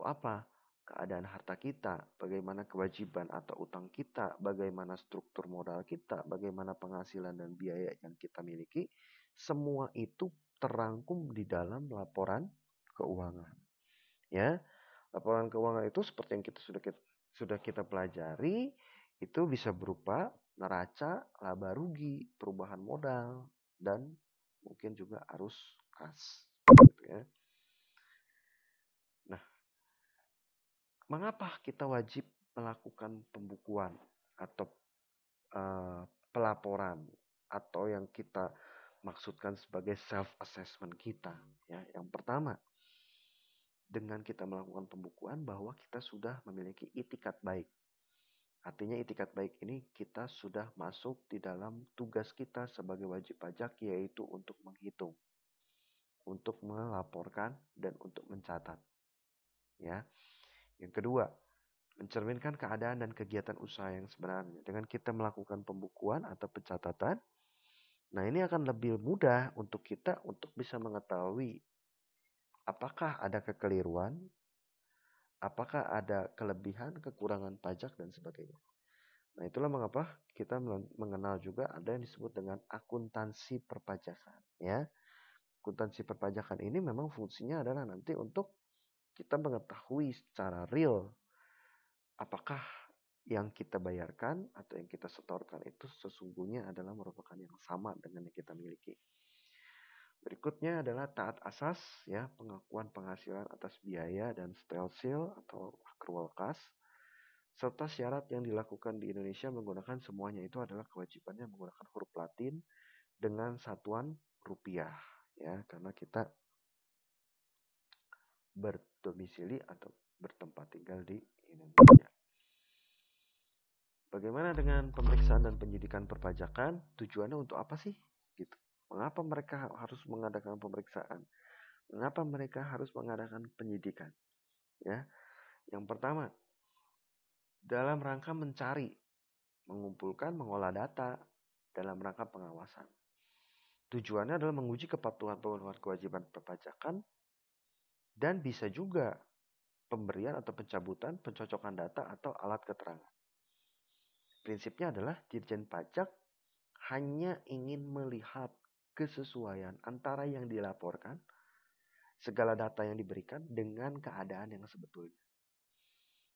apa? Keadaan harta kita, bagaimana kewajiban atau utang kita, bagaimana struktur modal kita, bagaimana penghasilan dan biaya yang kita miliki. Semua itu terangkum di dalam laporan keuangan. Ya, laporan keuangan itu seperti yang sudah kita pelajari, itu bisa berupa neraca, laba rugi, perubahan modal, dan mungkin juga arus kas. Gitu, ya. Nah, mengapa kita wajib melakukan pembukuan atau pelaporan atau yang kita maksudkan sebagai self assessment kita, ya. Yang pertama, dengan kita melakukan pembukuan bahwa kita sudah memiliki itikat baik. Artinya itikat baik ini kita sudah masuk di dalam tugas kita sebagai wajib pajak, yaitu untuk menghitung, untuk melaporkan dan untuk mencatat, ya. Yang kedua, mencerminkan keadaan dan kegiatan usaha yang sebenarnya. Dengan kita melakukan pembukuan atau pencatatan, nah ini akan lebih mudah untuk kita untuk bisa mengetahui apakah ada kekeliruan, apakah ada kelebihan, kekurangan pajak, dan sebagainya. Nah, itulah mengapa kita mengenal juga ada yang disebut dengan akuntansi perpajakan, ya. Akuntansi perpajakan ini memang fungsinya adalah nanti untuk kita mengetahui secara real apakah yang kita bayarkan atau yang kita setorkan itu sesungguhnya adalah merupakan yang sama dengan yang kita miliki. Berikutnya adalah taat asas, ya, pengakuan penghasilan atas biaya dan stelsel atau accrual cost, serta syarat yang dilakukan di Indonesia menggunakan semuanya itu adalah kewajibannya menggunakan huruf Latin dengan satuan rupiah, ya, karena kita berdomisili atau bertempat tinggal di Indonesia. Bagaimana dengan pemeriksaan dan penyidikan perpajakan? Tujuannya untuk apa sih? Gitu. Mengapa mereka harus mengadakan pemeriksaan? Mengapa mereka harus mengadakan penyidikan? Ya, yang pertama, dalam rangka mencari, mengumpulkan, mengolah data dalam rangka pengawasan. Tujuannya adalah menguji kepatuhan pemenuhan kewajiban perpajakan dan bisa juga pemberian atau pencabutan, pencocokan data atau alat keterangan. Prinsipnya adalah Dirjen Pajak hanya ingin melihat kesesuaian antara yang dilaporkan, segala data yang diberikan dengan keadaan yang sebetulnya.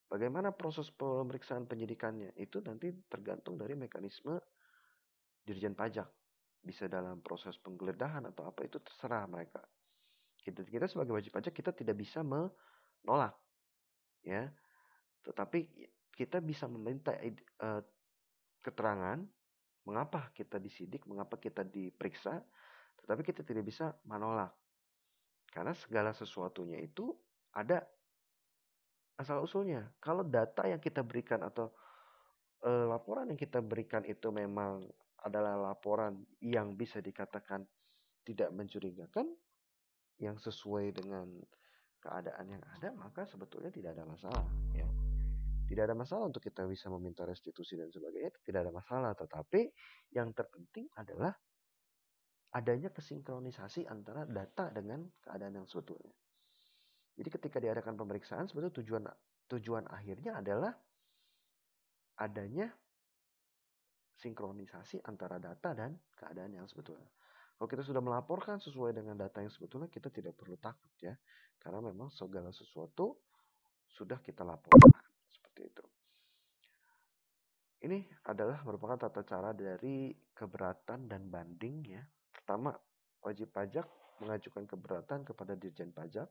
Bagaimana proses pemeriksaan penyidikannya? Itu nanti tergantung dari mekanisme Dirjen Pajak. Bisa dalam proses penggeledahan atau apa, itu terserah mereka. Kita sebagai wajib pajak kita tidak bisa menolak, ya. Tetapi kita bisa meminta keterangan mengapa kita disidik, mengapa kita diperiksa, tetapi kita tidak bisa menolak. Karena segala sesuatunya itu ada asal-usulnya. Kalau data yang kita berikan atau laporan yang kita berikan itu memang adalah laporan yang bisa dikatakan tidak mencurigakan, yang sesuai dengan keadaan yang ada, maka sebetulnya tidak ada masalah, ya. Tidak ada masalah untuk kita bisa meminta restitusi dan sebagainya, tidak ada masalah. Tetapi yang terpenting adalah adanya kesinkronisasi antara data dengan keadaan yang sebetulnya. Jadi ketika diadakan pemeriksaan, sebetulnya tujuan akhirnya adalah adanya sinkronisasi antara data dan keadaan yang sebetulnya. Kalau kita sudah melaporkan sesuai dengan data yang sebetulnya, kita tidak perlu takut, ya. Karena memang segala sesuatu sudah kita laporkan. Seperti itu. Ini adalah merupakan tata cara dari keberatan dan banding, ya. Pertama, wajib pajak mengajukan keberatan kepada Dirjen Pajak.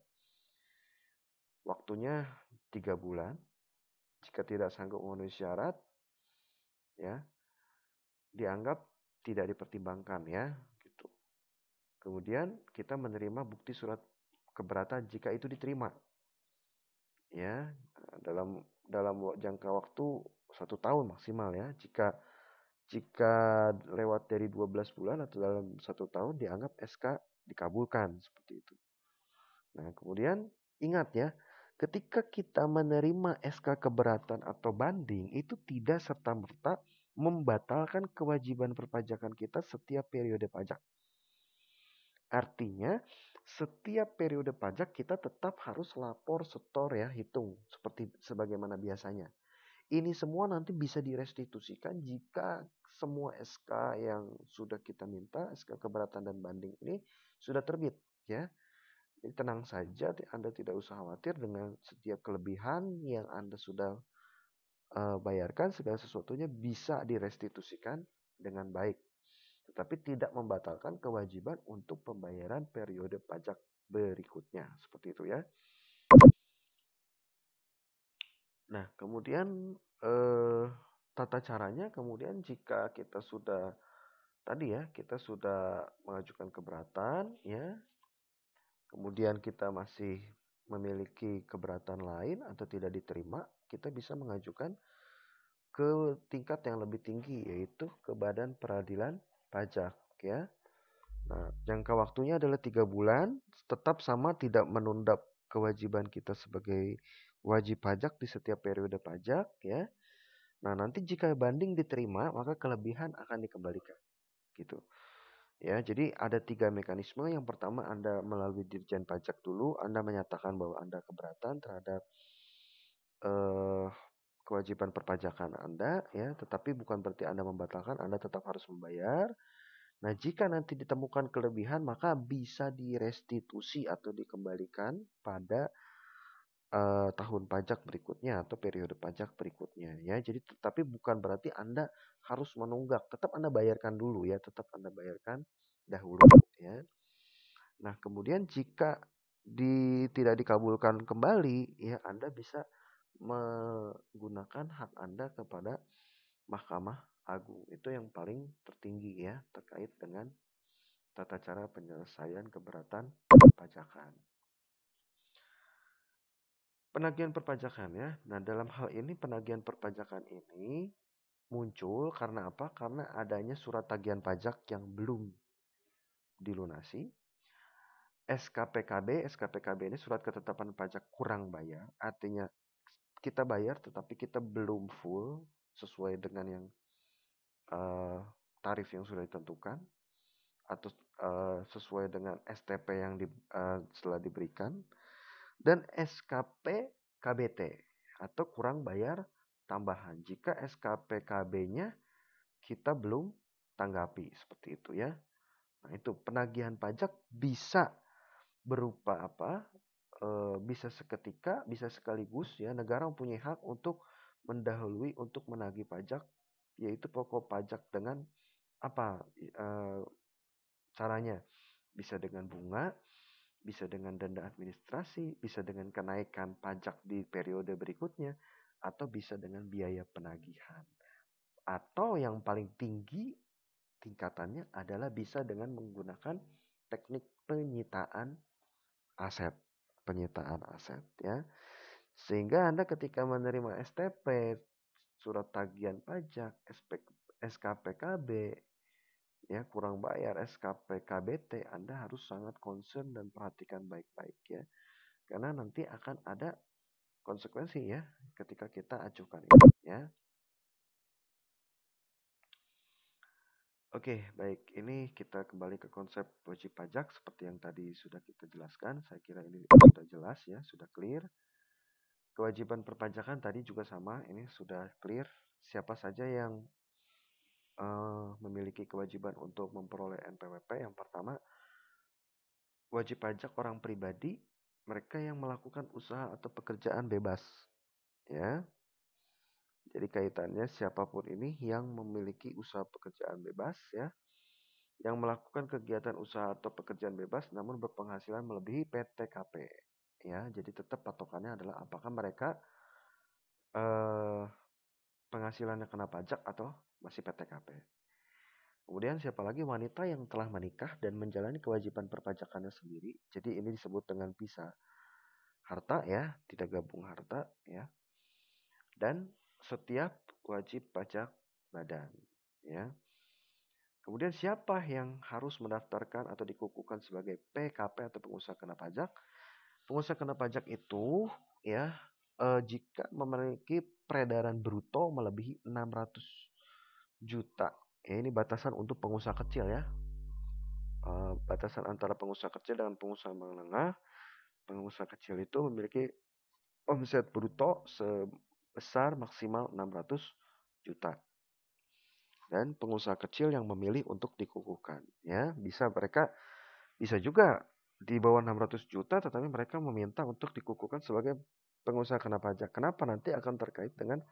Waktunya 3 bulan. Jika tidak sanggup memenuhi syarat, ya, dianggap tidak dipertimbangkan, ya, gitu. Kemudian kita menerima bukti surat keberatan jika itu diterima, ya, dalam jangka waktu 1 tahun maksimal, ya. Jika lewat dari 12 bulan atau dalam 1 tahun dianggap SK dikabulkan, seperti itu. Nah, kemudian ingat, ya, ketika kita menerima SK keberatan atau banding, itu tidak serta-merta membatalkan kewajiban perpajakan kita setiap periode pajak. Artinya, setiap periode pajak kita tetap harus lapor, setor, ya, hitung seperti sebagaimana biasanya. Ini semua nanti bisa direstitusikan jika semua SK yang sudah kita minta, SK keberatan dan banding ini sudah terbit, ya. Jadi tenang saja, Anda tidak usah khawatir dengan setiap kelebihan yang Anda sudah bayarkan, segala sesuatunya bisa direstitusikan dengan baik. Tetapi tidak membatalkan kewajiban untuk pembayaran periode pajak berikutnya. Seperti itu, ya. Nah, kemudian tata caranya, kemudian jika kita sudah tadi, ya, kita sudah mengajukan keberatan, ya, kemudian kita masih memiliki keberatan lain atau tidak diterima, kita bisa mengajukan ke tingkat yang lebih tinggi, yaitu ke Badan Peradilan Pajak, ya. Nah, jangka waktunya adalah 3 bulan, tetap sama, tidak menunda kewajiban kita sebagai wajib pajak di setiap periode pajak, ya. Nah, nanti jika banding diterima, maka kelebihan akan dikembalikan, gitu. Ya, jadi ada 3 mekanisme. Yang pertama, Anda melalui Dirjen Pajak dulu, Anda menyatakan bahwa Anda keberatan terhadap kewajiban perpajakan Anda, ya, tetapi bukan berarti Anda membatalkan, Anda tetap harus membayar. Nah, jika nanti ditemukan kelebihan, maka bisa direstitusi atau dikembalikan pada tahun pajak berikutnya atau periode pajak berikutnya, ya. Jadi tetapi bukan berarti Anda harus menunggak, tetap Anda bayarkan dulu, ya, tetap Anda bayarkan dahulu, ya. Nah, kemudian jika tidak dikabulkan kembali, ya Anda bisa menggunakan hak Anda kepada Mahkamah Agung. Itu yang paling tertinggi ya terkait dengan tata cara penyelesaian keberatan perpajakan. Penagihan perpajakan ya. Nah, dalam hal ini penagihan perpajakan ini muncul karena apa? Karena adanya surat tagihan pajak yang belum dilunasi. SKPKB ini surat ketetapan pajak kurang bayar. Artinya kita bayar tetapi kita belum full sesuai dengan yang tarif yang sudah ditentukan atau sesuai dengan STP yang setelah diberikan, dan SKP KBT atau kurang bayar tambahan jika SKP KB-nya kita belum tanggapi, seperti itu ya. Nah, itu penagihan pajak bisa berupa apa? Bisa seketika, bisa sekaligus ya. Negara mempunyai hak untuk mendahului untuk menagih pajak, yaitu pokok pajak dengan apa? Caranya bisa dengan bunga, bisa dengan denda administrasi, bisa dengan kenaikan pajak di periode berikutnya, atau bisa dengan biaya penagihan. Atau yang paling tinggi tingkatannya adalah bisa dengan menggunakan teknik penyitaan aset. Penyitaan aset ya. Sehingga Anda ketika menerima STP, surat tagihan pajak, SKPKB, ya kurang bayar SKP KBT, Anda harus sangat concern dan perhatikan baik-baik ya. Karena nanti akan ada konsekuensi ya ketika kita ajukan itu ya. Oke, baik. Ini kita kembali ke konsep wajib pajak seperti yang tadi sudah kita jelaskan. Saya kira ini sudah jelas ya, sudah clear. Kewajiban perpajakan tadi juga sama, ini sudah clear. Siapa saja yang memiliki kewajiban untuk memperoleh NPWP? Yang pertama, wajib pajak orang pribadi, mereka yang melakukan usaha atau pekerjaan bebas. Ya. Jadi kaitannya siapapun ini yang memiliki usaha pekerjaan bebas ya, yang melakukan kegiatan usaha atau pekerjaan bebas namun berpenghasilan melebihi PTKP. Ya, jadi tetap patokannya adalah apakah mereka penghasilannya kena pajak atau masih PTKP. Kemudian siapa lagi? Wanita yang telah menikah dan menjalani kewajiban perpajakannya sendiri. Jadi ini disebut dengan pisah harta ya, tidak gabung harta ya. Dan setiap wajib pajak badan ya. Kemudian siapa yang harus mendaftarkan atau dikukuhkan sebagai PKP atau pengusaha kena pajak? Pengusaha kena pajak itu ya jika memiliki peredaran bruto melebihi 600 juta. Ya, ini batasan untuk pengusaha kecil ya. Batasan antara pengusaha kecil dengan pengusaha menengah. Pengusaha kecil itu memiliki omset bruto sebesar maksimal 600 juta. Dan pengusaha kecil yang memilih untuk dikukuhkan ya, mereka bisa juga di bawah 600 juta tetapi mereka meminta untuk dikukuhkan sebagai pengusaha kena pajak. Kenapa? Nanti akan terkait dengan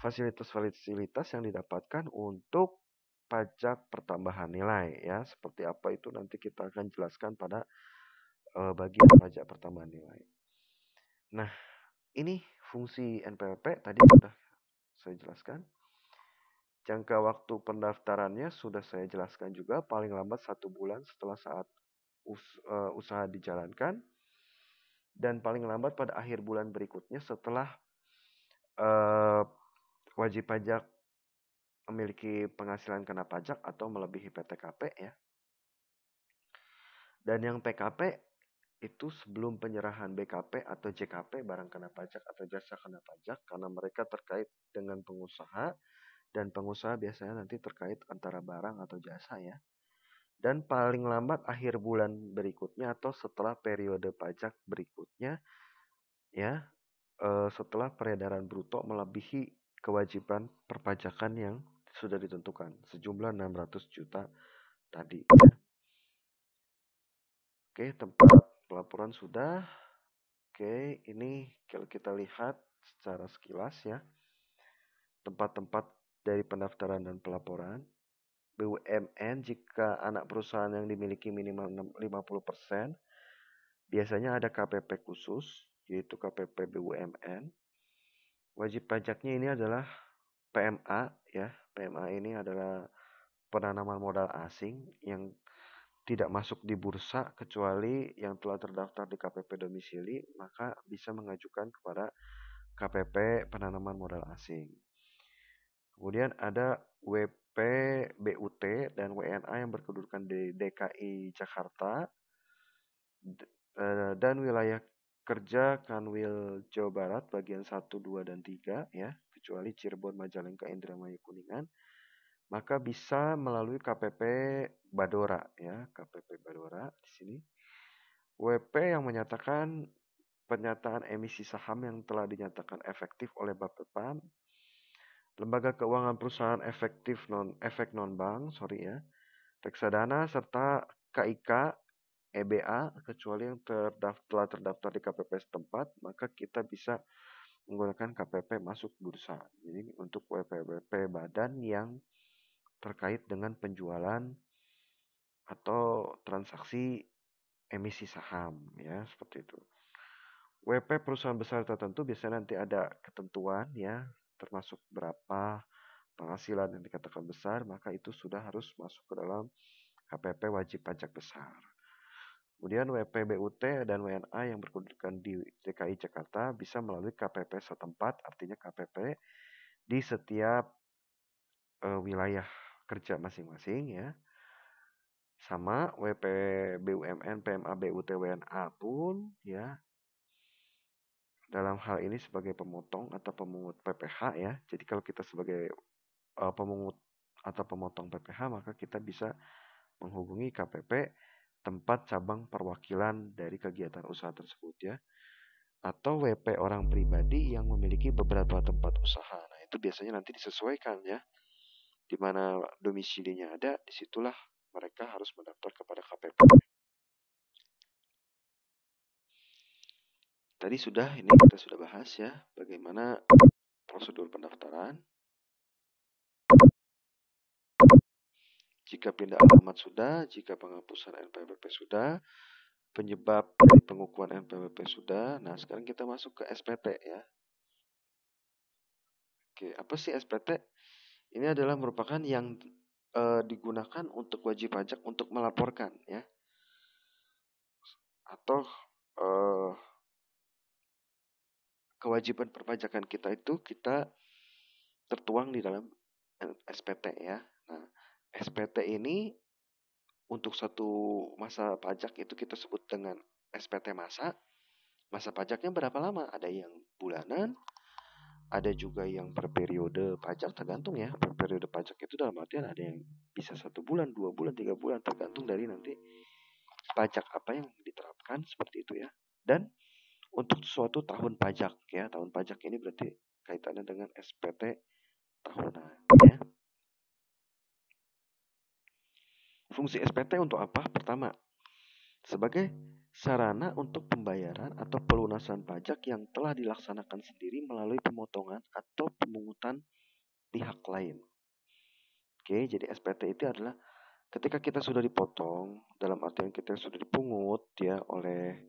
fasilitas-fasilitas yang didapatkan untuk pajak pertambahan nilai ya. Seperti apa itu nanti kita akan jelaskan pada bagian pajak pertambahan nilai. Nah, ini fungsi NPWP tadi sudah saya jelaskan. Jangka waktu pendaftarannya sudah saya jelaskan juga, paling lambat 1 bulan setelah saat usaha dijalankan, dan paling lambat pada akhir bulan berikutnya setelah wajib pajak memiliki penghasilan kena pajak atau melebihi PTKP ya. Dan yang PKP itu sebelum penyerahan BKP atau JKP, barang kena pajak atau jasa kena pajak, karena mereka terkait dengan pengusaha, dan pengusaha biasanya nanti terkait antara barang atau jasa ya. Dan paling lambat akhir bulan berikutnya atau setelah periode pajak berikutnya ya, setelah peredaran bruto melebihi kewajiban perpajakan yang sudah ditentukan sejumlah 600 juta tadi ya. Oke, tempat pelaporan sudah. Oke, ini kalau kita lihat secara sekilas ya, tempat-tempat dari pendaftaran dan pelaporan. BUMN jika anak perusahaan yang dimiliki minimal 50%, biasanya ada KPP khusus, yaitu KPP BUMN. Wajib pajaknya ini adalah PMA, ya. PMA ini adalah penanaman modal asing yang tidak masuk di bursa kecuali yang telah terdaftar di KPP domisili, maka bisa mengajukan kepada KPP penanaman modal asing. Kemudian ada WP, BUT, dan WNA yang berkedudukan di DKI Jakarta dan wilayah kerja Kanwil Jawa Barat bagian 1, 2, dan 3 ya, kecuali Cirebon, Majalengka, Indramayu, Kuningan, maka bisa melalui KPP Badora ya, KPP Badora di sini. WP yang menyatakan pernyataan emisi saham yang telah dinyatakan efektif oleh Bapepam, lembaga keuangan perusahaan efek non bank, reksadana serta KIK, EBA, kecuali yang telah terdaftar di KPP setempat, maka kita bisa menggunakan KPP masuk bursa. Jadi untuk WP badan yang terkait dengan penjualan atau transaksi emisi saham, ya seperti itu. WP perusahaan besar tertentu biasanya nanti ada ketentuan ya, termasuk berapa penghasilan yang dikatakan besar, maka itu sudah harus masuk ke dalam KPP wajib pajak besar. Kemudian WP BUT dan WNA yang berkedudukan di DKI Jakarta bisa melalui KPP setempat, artinya KPP di setiap wilayah kerja masing-masing ya. Sama WP BUMN, PMA, BUT, WNA pun ya dalam hal ini sebagai pemotong atau pemungut PPh ya. Jadi kalau kita sebagai pemungut atau pemotong PPh, maka kita bisa menghubungi KPP tempat cabang perwakilan dari kegiatan usaha tersebut ya. Atau WP orang pribadi yang memiliki beberapa tempat usaha. Nah, itu biasanya nanti disesuaikan ya. Di mana domisilinya ada, disitulah mereka harus mendaftar kepada KPP. Tadi kita sudah bahas ya, bagaimana prosedur pendaftaran. Jika pindah alamat sudah, jika penghapusan NPWP sudah, penyebab dari pengukuhan NPWP sudah. Nah, sekarang kita masuk ke SPT ya. Oke, apa sih SPT? Ini adalah merupakan yang digunakan untuk wajib pajak untuk melaporkan ya. Atau kewajiban perpajakan kita itu kita tertuang di dalam SPT ya. Nah, SPT ini untuk satu masa pajak itu kita sebut dengan SPT masa. Masa pajaknya berapa lama? Ada yang bulanan, ada juga yang per periode pajak, tergantung ya. Per periode pajak itu dalam artian ada yang bisa 1 bulan, 2 bulan, 3 bulan, tergantung dari nanti pajak apa yang diterapkan seperti itu ya. Dan untuk suatu tahun pajak ya, tahun pajak ini berarti kaitannya dengan SPT tahunan ya. Fungsi SPT untuk apa? Pertama, sebagai sarana untuk pembayaran atau pelunasan pajak yang telah dilaksanakan sendiri melalui pemotongan atau pemungutan pihak lain. Oke, jadi SPT itu adalah ketika kita sudah dipotong, dalam artian kita sudah dipungut ya oleh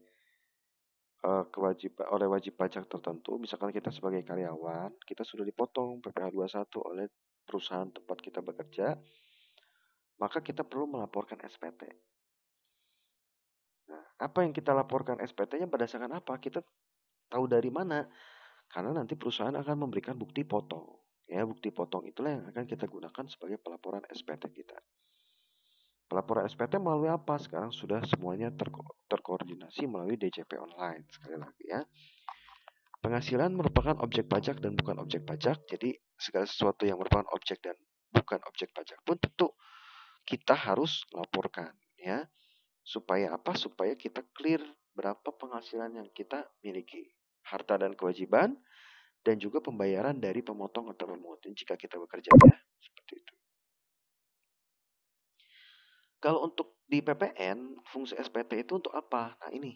wajib pajak tertentu, misalkan kita sebagai karyawan, kita sudah dipotong PPh 21 oleh perusahaan tempat kita bekerja, maka kita perlu melaporkan SPT. Nah, apa yang kita laporkan SPT-nya berdasarkan apa? Kita tahu dari mana? Karena nanti perusahaan akan memberikan bukti potong. Ya, bukti potong itulah yang akan kita gunakan sebagai pelaporan SPT kita. Pelaporan SPT melalui apa? Sekarang sudah semuanya terkoordinasi melalui DJP online. Sekali lagi ya. Penghasilan merupakan objek pajak dan bukan objek pajak. Jadi segala sesuatu yang merupakan objek dan bukan objek pajak pun tentu kita harus laporkan ya. Supaya apa? Supaya kita clear berapa penghasilan yang kita miliki. Harta dan kewajiban dan juga pembayaran dari pemotong atau pemungut jika kita bekerja ya. Seperti itu. Kalau untuk di PPN, fungsi SPT itu untuk apa? Nah ini,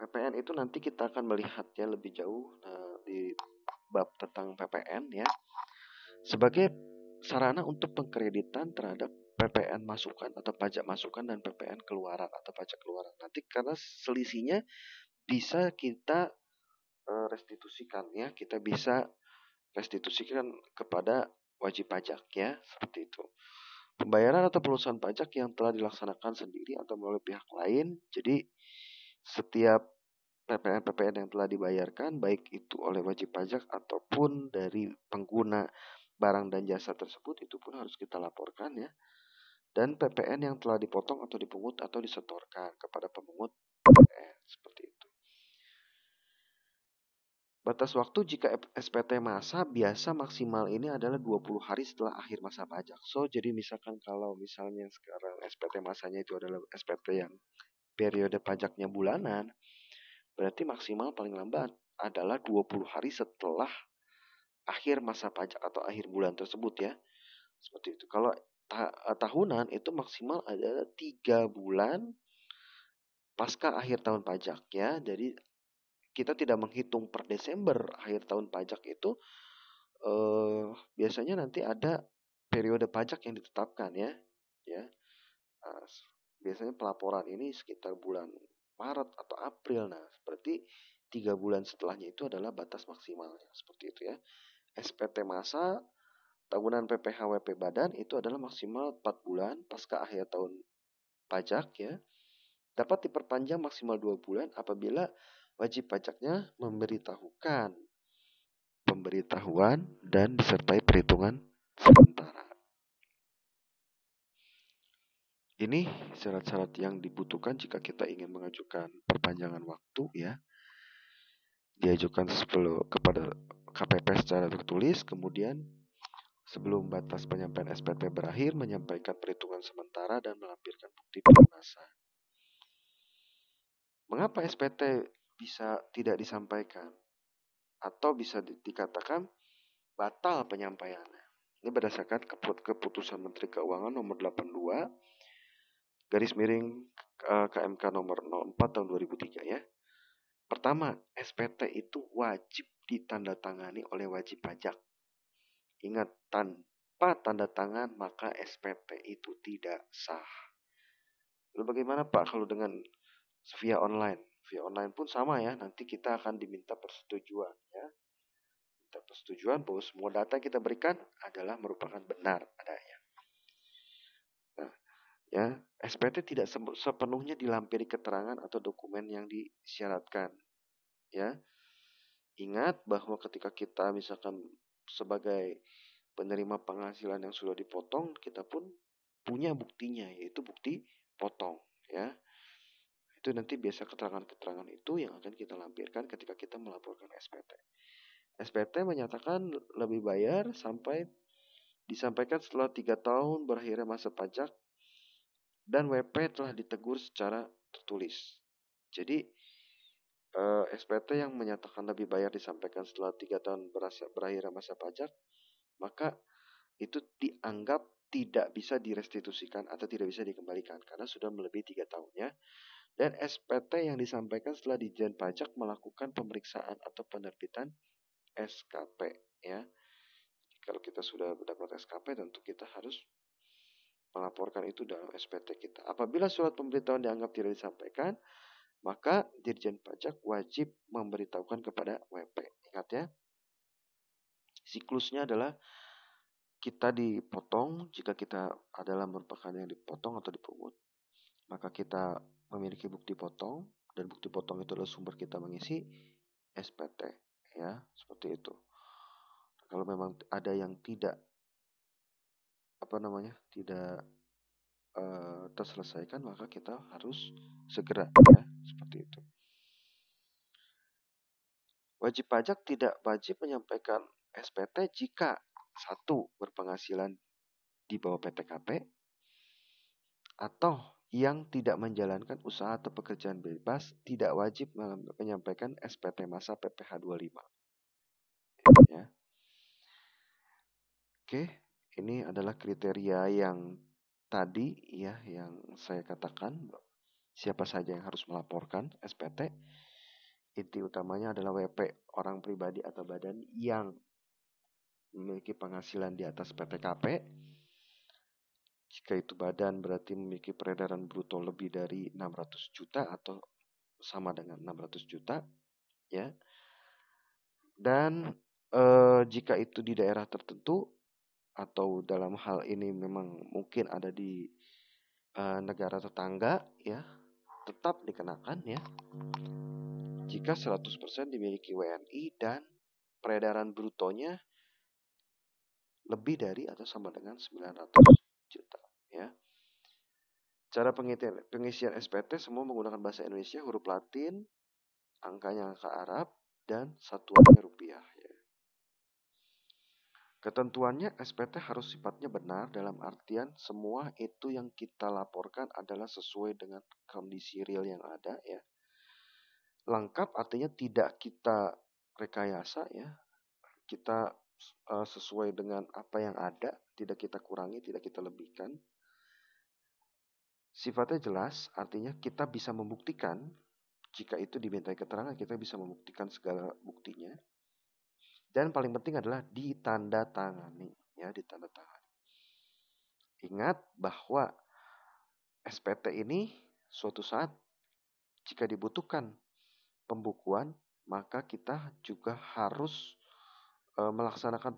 PPN itu nanti kita akan melihatnya lebih jauh di bab tentang PPN ya. Sebagai sarana untuk pengkreditan terhadap PPN masukan atau pajak masukan dan PPN keluaran atau pajak keluaran. Nanti karena selisihnya bisa kita restitusikan ya, kita bisa restitusikan kepada wajib pajak ya, seperti itu. Pembayaran atau pelunasan pajak yang telah dilaksanakan sendiri atau melalui pihak lain. Jadi setiap PPN-PPN yang telah dibayarkan baik itu oleh wajib pajak ataupun dari pengguna barang dan jasa tersebut itu pun harus kita laporkan ya. Dan PPN yang telah dipotong atau dipungut atau disetorkan kepada pemungut PPN seperti itu. Batas waktu jika SPT masa biasa maksimal ini adalah 20 hari setelah akhir masa pajak. So, jadi misalkan kalau misalnya sekarang SPT masanya itu adalah SPT yang periode pajaknya bulanan, berarti maksimal paling lambat adalah 20 hari setelah akhir masa pajak atau akhir bulan tersebut ya. Seperti itu. Kalau tahunan itu maksimal adalah 3 bulan pasca akhir tahun pajak ya. Jadi kita tidak menghitung per Desember akhir tahun pajak itu biasanya nanti ada periode pajak yang ditetapkan ya. Ya. Biasanya pelaporan ini sekitar bulan Maret atau April. Nah, seperti 3 bulan setelahnya itu adalah batas maksimalnya. Seperti itu ya. SPT masa tahunan PPh WP badan itu adalah maksimal 4 bulan pasca akhir tahun pajak ya. Dapat diperpanjang maksimal 2 bulan apabila wajib pajaknya memberitahukan pemberitahuan dan disertai perhitungan sementara. Ini syarat-syarat yang dibutuhkan jika kita ingin mengajukan perpanjangan waktu ya. Diajukan kepada KPP secara tertulis, kemudian sebelum batas penyampaian SPT berakhir menyampaikan perhitungan sementara dan melampirkan bukti pelunasan. Mengapa SPT bisa tidak disampaikan atau bisa dikatakan batal penyampaiannya? Ini berdasarkan keputusan Menteri Keuangan nomor 82 garis miring KMK nomor 04 tahun 2003 ya. Pertama, SPT itu wajib ditandatangani oleh wajib pajak. Ingat, tanpa tanda tangan maka SPT itu tidak sah. Lalu bagaimana Pak kalau dengan via online? Via online pun sama ya, nanti kita akan diminta persetujuan ya. Minta persetujuan bahwa semua data yang kita berikan adalah merupakan benar adanya. Nah, ya, SPT tidak sepenuhnya dilampiri keterangan atau dokumen yang disyaratkan. Ya. Ingat bahwa ketika kita misalkan sebagai penerima penghasilan yang sudah dipotong, kita pun punya buktinya, yaitu bukti potong, ya. Itu nanti biasa keterangan-keterangan itu yang akan kita lampirkan ketika kita melaporkan SPT. SPT menyatakan lebih bayar sampai disampaikan setelah 3 tahun berakhirnya masa pajak dan WP telah ditegur secara tertulis. Jadi SPT yang menyatakan lebih bayar disampaikan setelah 3 tahun berakhir masa pajak, maka itu dianggap tidak bisa direstitusikan atau tidak bisa dikembalikan karena sudah melebihi 3 tahunnya. Dan SPT yang disampaikan setelah Ditjen Pajak melakukan pemeriksaan atau penerbitan SKP ya. Kalau kita sudah mendapat SKP tentu kita harus melaporkan itu dalam SPT kita. Apabila surat pemberitahuan dianggap tidak disampaikan, maka Dirjen Pajak wajib memberitahukan kepada WP. Ingat ya, siklusnya adalah kita dipotong jika kita adalah merupakan yang dipotong atau dipungut. Maka kita memiliki bukti potong dan bukti potong itu adalah sumber kita mengisi SPT. Ya, seperti itu. Kalau memang ada yang tidak tidak terselesaikan, maka kita harus segera ya, seperti itu. Wajib pajak tidak wajib menyampaikan SPT jika 1. Berpenghasilan di bawah PTKP atau yang tidak menjalankan usaha atau pekerjaan bebas tidak wajib menyampaikan SPT masa PPh 25. Ya. Oke, ini adalah kriteria yang tadi ya yang saya katakan siapa saja yang harus melaporkan SPT. Inti utamanya adalah WP orang pribadi atau badan yang memiliki penghasilan di atas PTKP. Jika itu badan berarti memiliki peredaran bruto lebih dari 600 juta atau sama dengan 600 juta, ya. Dan jika itu di daerah tertentu atau dalam hal ini memang mungkin ada di negara tetangga, ya, tetap dikenakan, ya. Jika 100% dimiliki WNI dan peredaran brutonya lebih dari atau sama dengan 900 juta, ya. Cara pengisian SPT semua menggunakan bahasa Indonesia, huruf Latin, angkanya angka Arab, dan satuannya rupiah, ya. Ketentuannya SPT harus sifatnya benar dalam artian semua itu yang kita laporkan adalah sesuai dengan kondisi real yang ada, ya. Lengkap artinya tidak kita rekayasa, ya. Kita sesuai dengan apa yang ada, tidak kita kurangi, tidak kita lebihkan. Sifatnya jelas, artinya kita bisa membuktikan, jika itu dimintai keterangan, kita bisa membuktikan segala buktinya. Dan paling penting adalah ditandatangani, ya, ditandatangani. Ingat bahwa SPT ini suatu saat jika dibutuhkan pembukuan, maka kita juga harus melaksanakan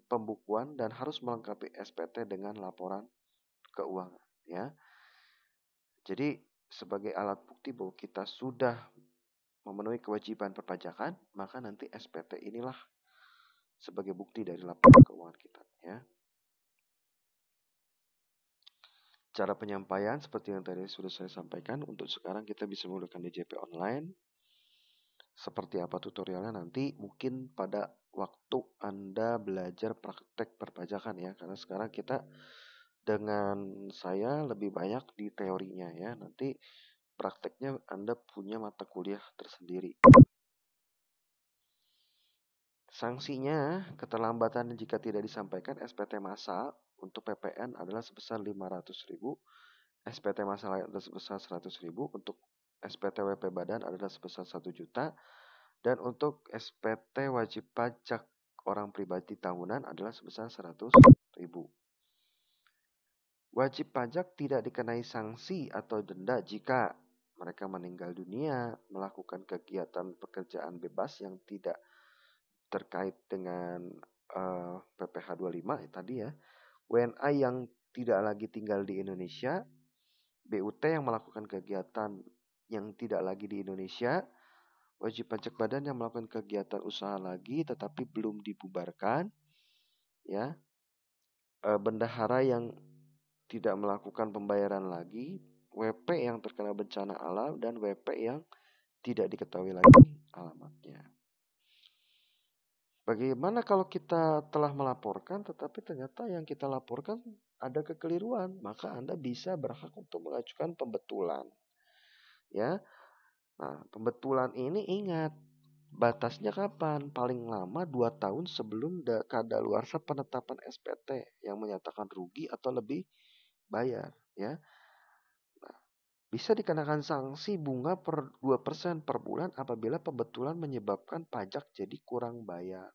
pembukuan dan harus melengkapi SPT dengan laporan keuangan, ya. Jadi sebagai alat bukti bahwa kita sudah memenuhi kewajiban perpajakan, maka nanti SPT inilah sebagai bukti dari laporan keuangan kita, ya. Cara penyampaian seperti yang tadi sudah saya sampaikan, untuk sekarang kita bisa menggunakan DJP online. Seperti apa tutorialnya nanti mungkin pada waktu Anda belajar praktek perpajakan, ya. Karena sekarang kita dengan saya lebih banyak di teorinya, ya. Nanti prakteknya Anda punya mata kuliah tersendiri. Sanksinya, keterlambatan jika tidak disampaikan SPT massal untuk PPN adalah sebesar 500.000, SPT massal lain adalah sebesar 100.000, untuk SPT WP badan adalah sebesar 1 juta, dan untuk SPT wajib pajak orang pribadi tahunan adalah sebesar 100.000. Wajib pajak tidak dikenai sanksi atau denda jika mereka meninggal dunia, melakukan kegiatan pekerjaan bebas yang tidak terkait dengan PPh 25 tadi, ya. WNA yang tidak lagi tinggal di Indonesia, BUT yang melakukan kegiatan yang tidak lagi di Indonesia, wajib pajak badan yang melakukan kegiatan usaha lagi tetapi belum dibubarkan, ya. Bendahara yang tidak melakukan pembayaran lagi, WP yang terkena bencana alam, dan WP yang tidak diketahui lagi alamatnya. Bagaimana kalau kita telah melaporkan tetapi ternyata yang kita laporkan ada kekeliruan, maka Anda bisa berhak untuk mengajukan pembetulan, ya. Nah, pembetulan ini ingat batasnya kapan? Paling lama 2 tahun sebelum kadaluarsa penetapan SPT yang menyatakan rugi atau lebih bayar, ya. Nah, bisa dikenakan sanksi bunga per 2% per bulan apabila pembetulan menyebabkan pajak jadi kurang bayar.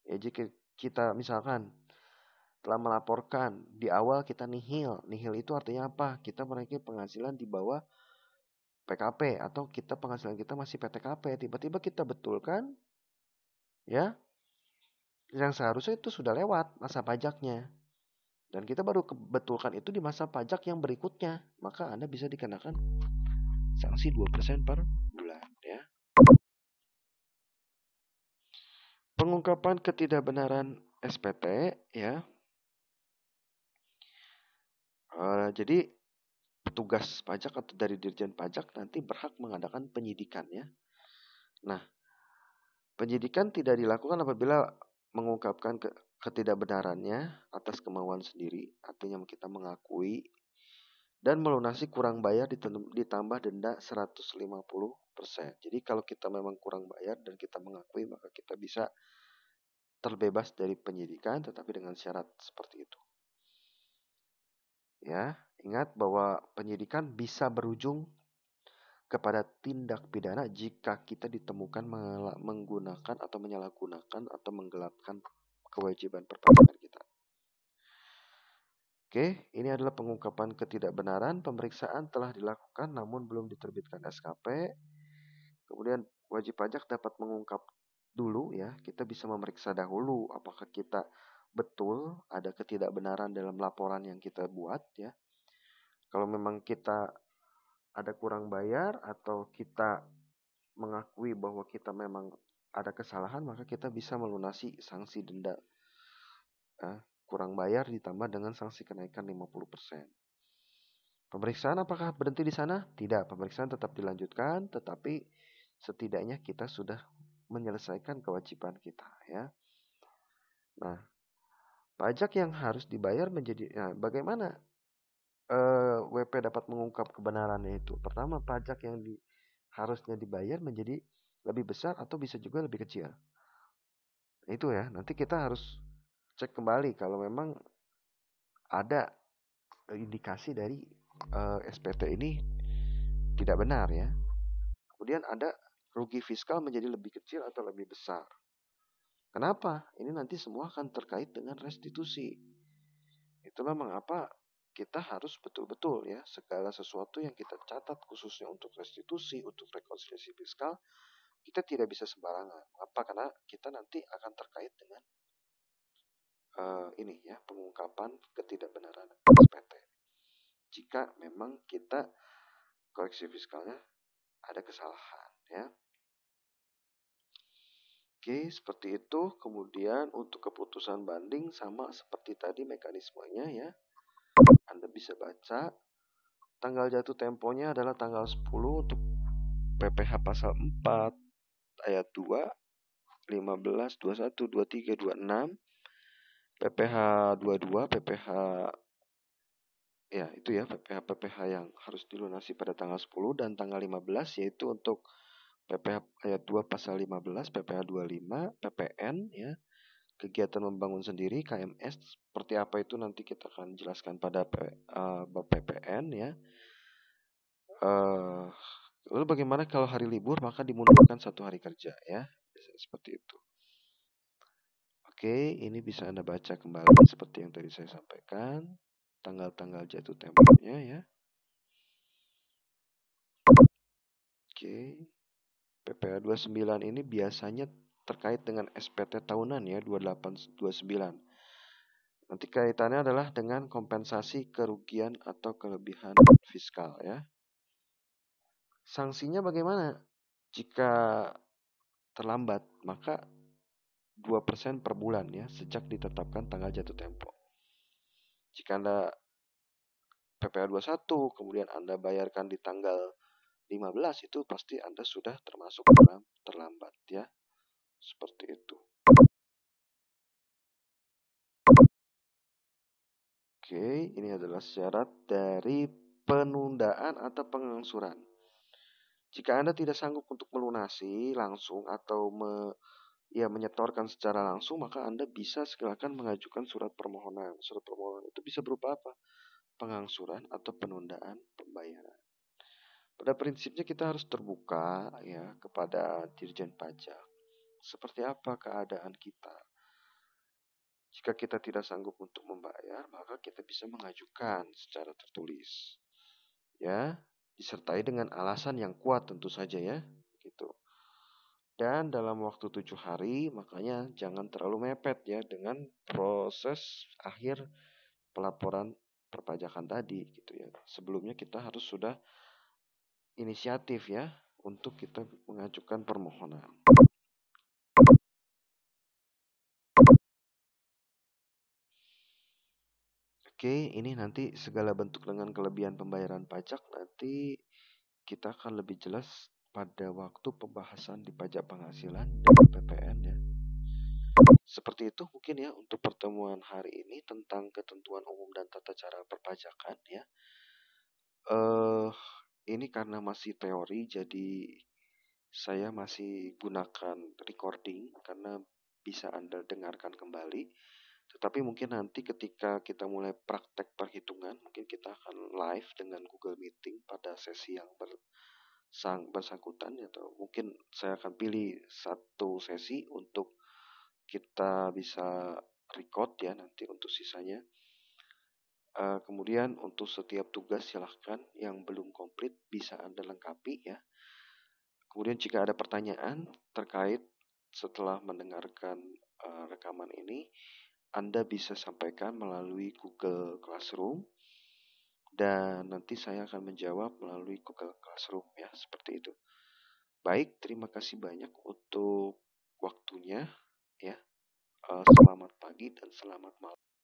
Ya, jika kita misalkan telah melaporkan di awal kita nihil. Nihil itu artinya apa? Kita memiliki penghasilan di bawah PKP atau kita penghasilan kita masih PTKP. Tiba-tiba kita betulkan, ya, yang seharusnya itu sudah lewat masa pajaknya. Dan kita baru betulkan itu di masa pajak yang berikutnya. Maka Anda bisa dikenakan sanksi 2% per bulan, ya. Pengungkapan ketidakbenaran SPT, ya. Jadi petugas pajak atau dari Dirjen Pajak nanti berhak mengadakan penyidikan, ya. Nah, penyidikan tidak dilakukan apabila mengungkapkan ketidakbenarannya atas kemauan sendiri, artinya kita mengakui dan melunasi kurang bayar ditambah denda 150%. Jadi kalau kita memang kurang bayar dan kita mengakui, maka kita bisa terbebas dari penyidikan tetapi dengan syarat seperti itu. Ya, ingat bahwa penyidikan bisa berujung kepada tindak pidana jika kita ditemukan menggunakan atau menyalahgunakan atau menggelapkan kewajiban perpajakan kita. Oke, ini adalah pengungkapan ketidakbenaran. Pemeriksaan telah dilakukan namun belum diterbitkan SKP. Kemudian wajib pajak dapat mengungkap dulu ya. Kita bisa memeriksa dahulu apakah kita betul ada ketidakbenaran dalam laporan yang kita buat ya. Kalau memang kita ada kurang bayar atau kita mengakui bahwa kita memang ada kesalahan, maka kita bisa melunasi sanksi denda kurang bayar ditambah dengan sanksi kenaikan 50%. Pemeriksaan apakah berhenti di sana? Tidak, pemeriksaan tetap dilanjutkan, tetapi setidaknya kita sudah menyelesaikan kewajiban kita ya. Nah, pajak yang harus dibayar bagaimana WP dapat mengungkap kebenarannya itu? Pertama, pajak yang harusnya dibayar menjadi lebih besar atau bisa juga lebih kecil. Itu ya, nanti kita harus cek kembali kalau memang ada indikasi dari SPT ini tidak benar ya. Kemudian ada rugi fiskal menjadi lebih kecil atau lebih besar. Kenapa? Ini nanti semua akan terkait dengan restitusi. Itulah mengapa kita harus betul-betul ya segala sesuatu yang kita catat khususnya untuk restitusi, untuk rekonsiliasi fiskal, kita tidak bisa sembarangan. Apa? Karena kita nanti akan terkait dengan ini ya pengungkapan ketidakbenaran SPT. Jika memang kita koreksi fiskalnya ada kesalahan ya. Oke, seperti itu. Kemudian untuk keputusan banding sama seperti tadi mekanismenya ya. Anda bisa baca. Tanggal jatuh temponya adalah tanggal 10 untuk PPh pasal 4 ayat 2, 15, 21, 23, 26, PPh 22, PPh ya itu ya PPh yang harus dilunasi pada tanggal 10 dan tanggal 15 yaitu untuk PPh ayat 2 pasal 15, PPh 25, PPN ya. Kegiatan membangun sendiri KMS seperti apa itu nanti kita akan jelaskan pada bab PPN ya. Lalu bagaimana kalau hari libur maka dimundurkan 1 hari kerja ya. Seperti itu. Oke, ini bisa Anda baca kembali seperti yang tadi saya sampaikan. Tanggal-tanggal jatuh temponya ya. Oke. PPh 29 ini biasanya terkait dengan SPT tahunan ya 2829. Nanti kaitannya adalah dengan kompensasi kerugian atau kelebihan fiskal ya. Sanksinya bagaimana? Jika terlambat, maka 2% per bulan ya sejak ditetapkan tanggal jatuh tempo. Jika Anda PPh 21 kemudian Anda bayarkan di tanggal 15 itu pasti Anda sudah termasuk dalam terlambat ya. Seperti itu. Oke, ini adalah syarat dari penundaan atau pengangsuran. Jika Anda tidak sanggup untuk melunasi langsung atau menyetorkan secara langsung, maka Anda bisa silakan mengajukan surat permohonan. Surat permohonan itu bisa berupa apa? Pengangsuran atau penundaan pembayaran. Pada prinsipnya kita harus terbuka ya kepada Dirjen Pajak. Seperti apa keadaan kita? Jika kita tidak sanggup untuk membayar, maka kita bisa mengajukan secara tertulis. Ya, disertai dengan alasan yang kuat tentu saja ya, gitu. Dan dalam waktu 7 hari, makanya jangan terlalu mepet ya dengan proses akhir pelaporan perpajakan tadi gitu ya. Sebelumnya kita harus sudah inisiatif ya untuk kita mengajukan permohonan. Oke, ini nanti segala bentuk dengan kelebihan pembayaran pajak nanti kita akan lebih jelas pada waktu pembahasan di pajak penghasilan dan PPN ya. Seperti itu mungkin ya untuk pertemuan hari ini tentang ketentuan umum dan tata cara perpajakan ya. Ini karena masih teori jadi saya masih gunakan recording karena bisa Anda dengarkan kembali. Tetapi mungkin nanti ketika kita mulai praktek perhitungan, mungkin kita akan live dengan Google Meeting pada sesi yang bersangkutan atau mungkin saya akan pilih satu sesi untuk kita bisa record ya nanti untuk sisanya. Kemudian untuk setiap tugas silahkan yang belum komplit bisa Anda lengkapi ya. Kemudian jika ada pertanyaan terkait setelah mendengarkan rekaman ini, Anda bisa sampaikan melalui Google Classroom dan nanti saya akan menjawab melalui Google Classroom ya, seperti itu. Baik, terima kasih banyak untuk waktunya ya. Selamat pagi dan selamat malam.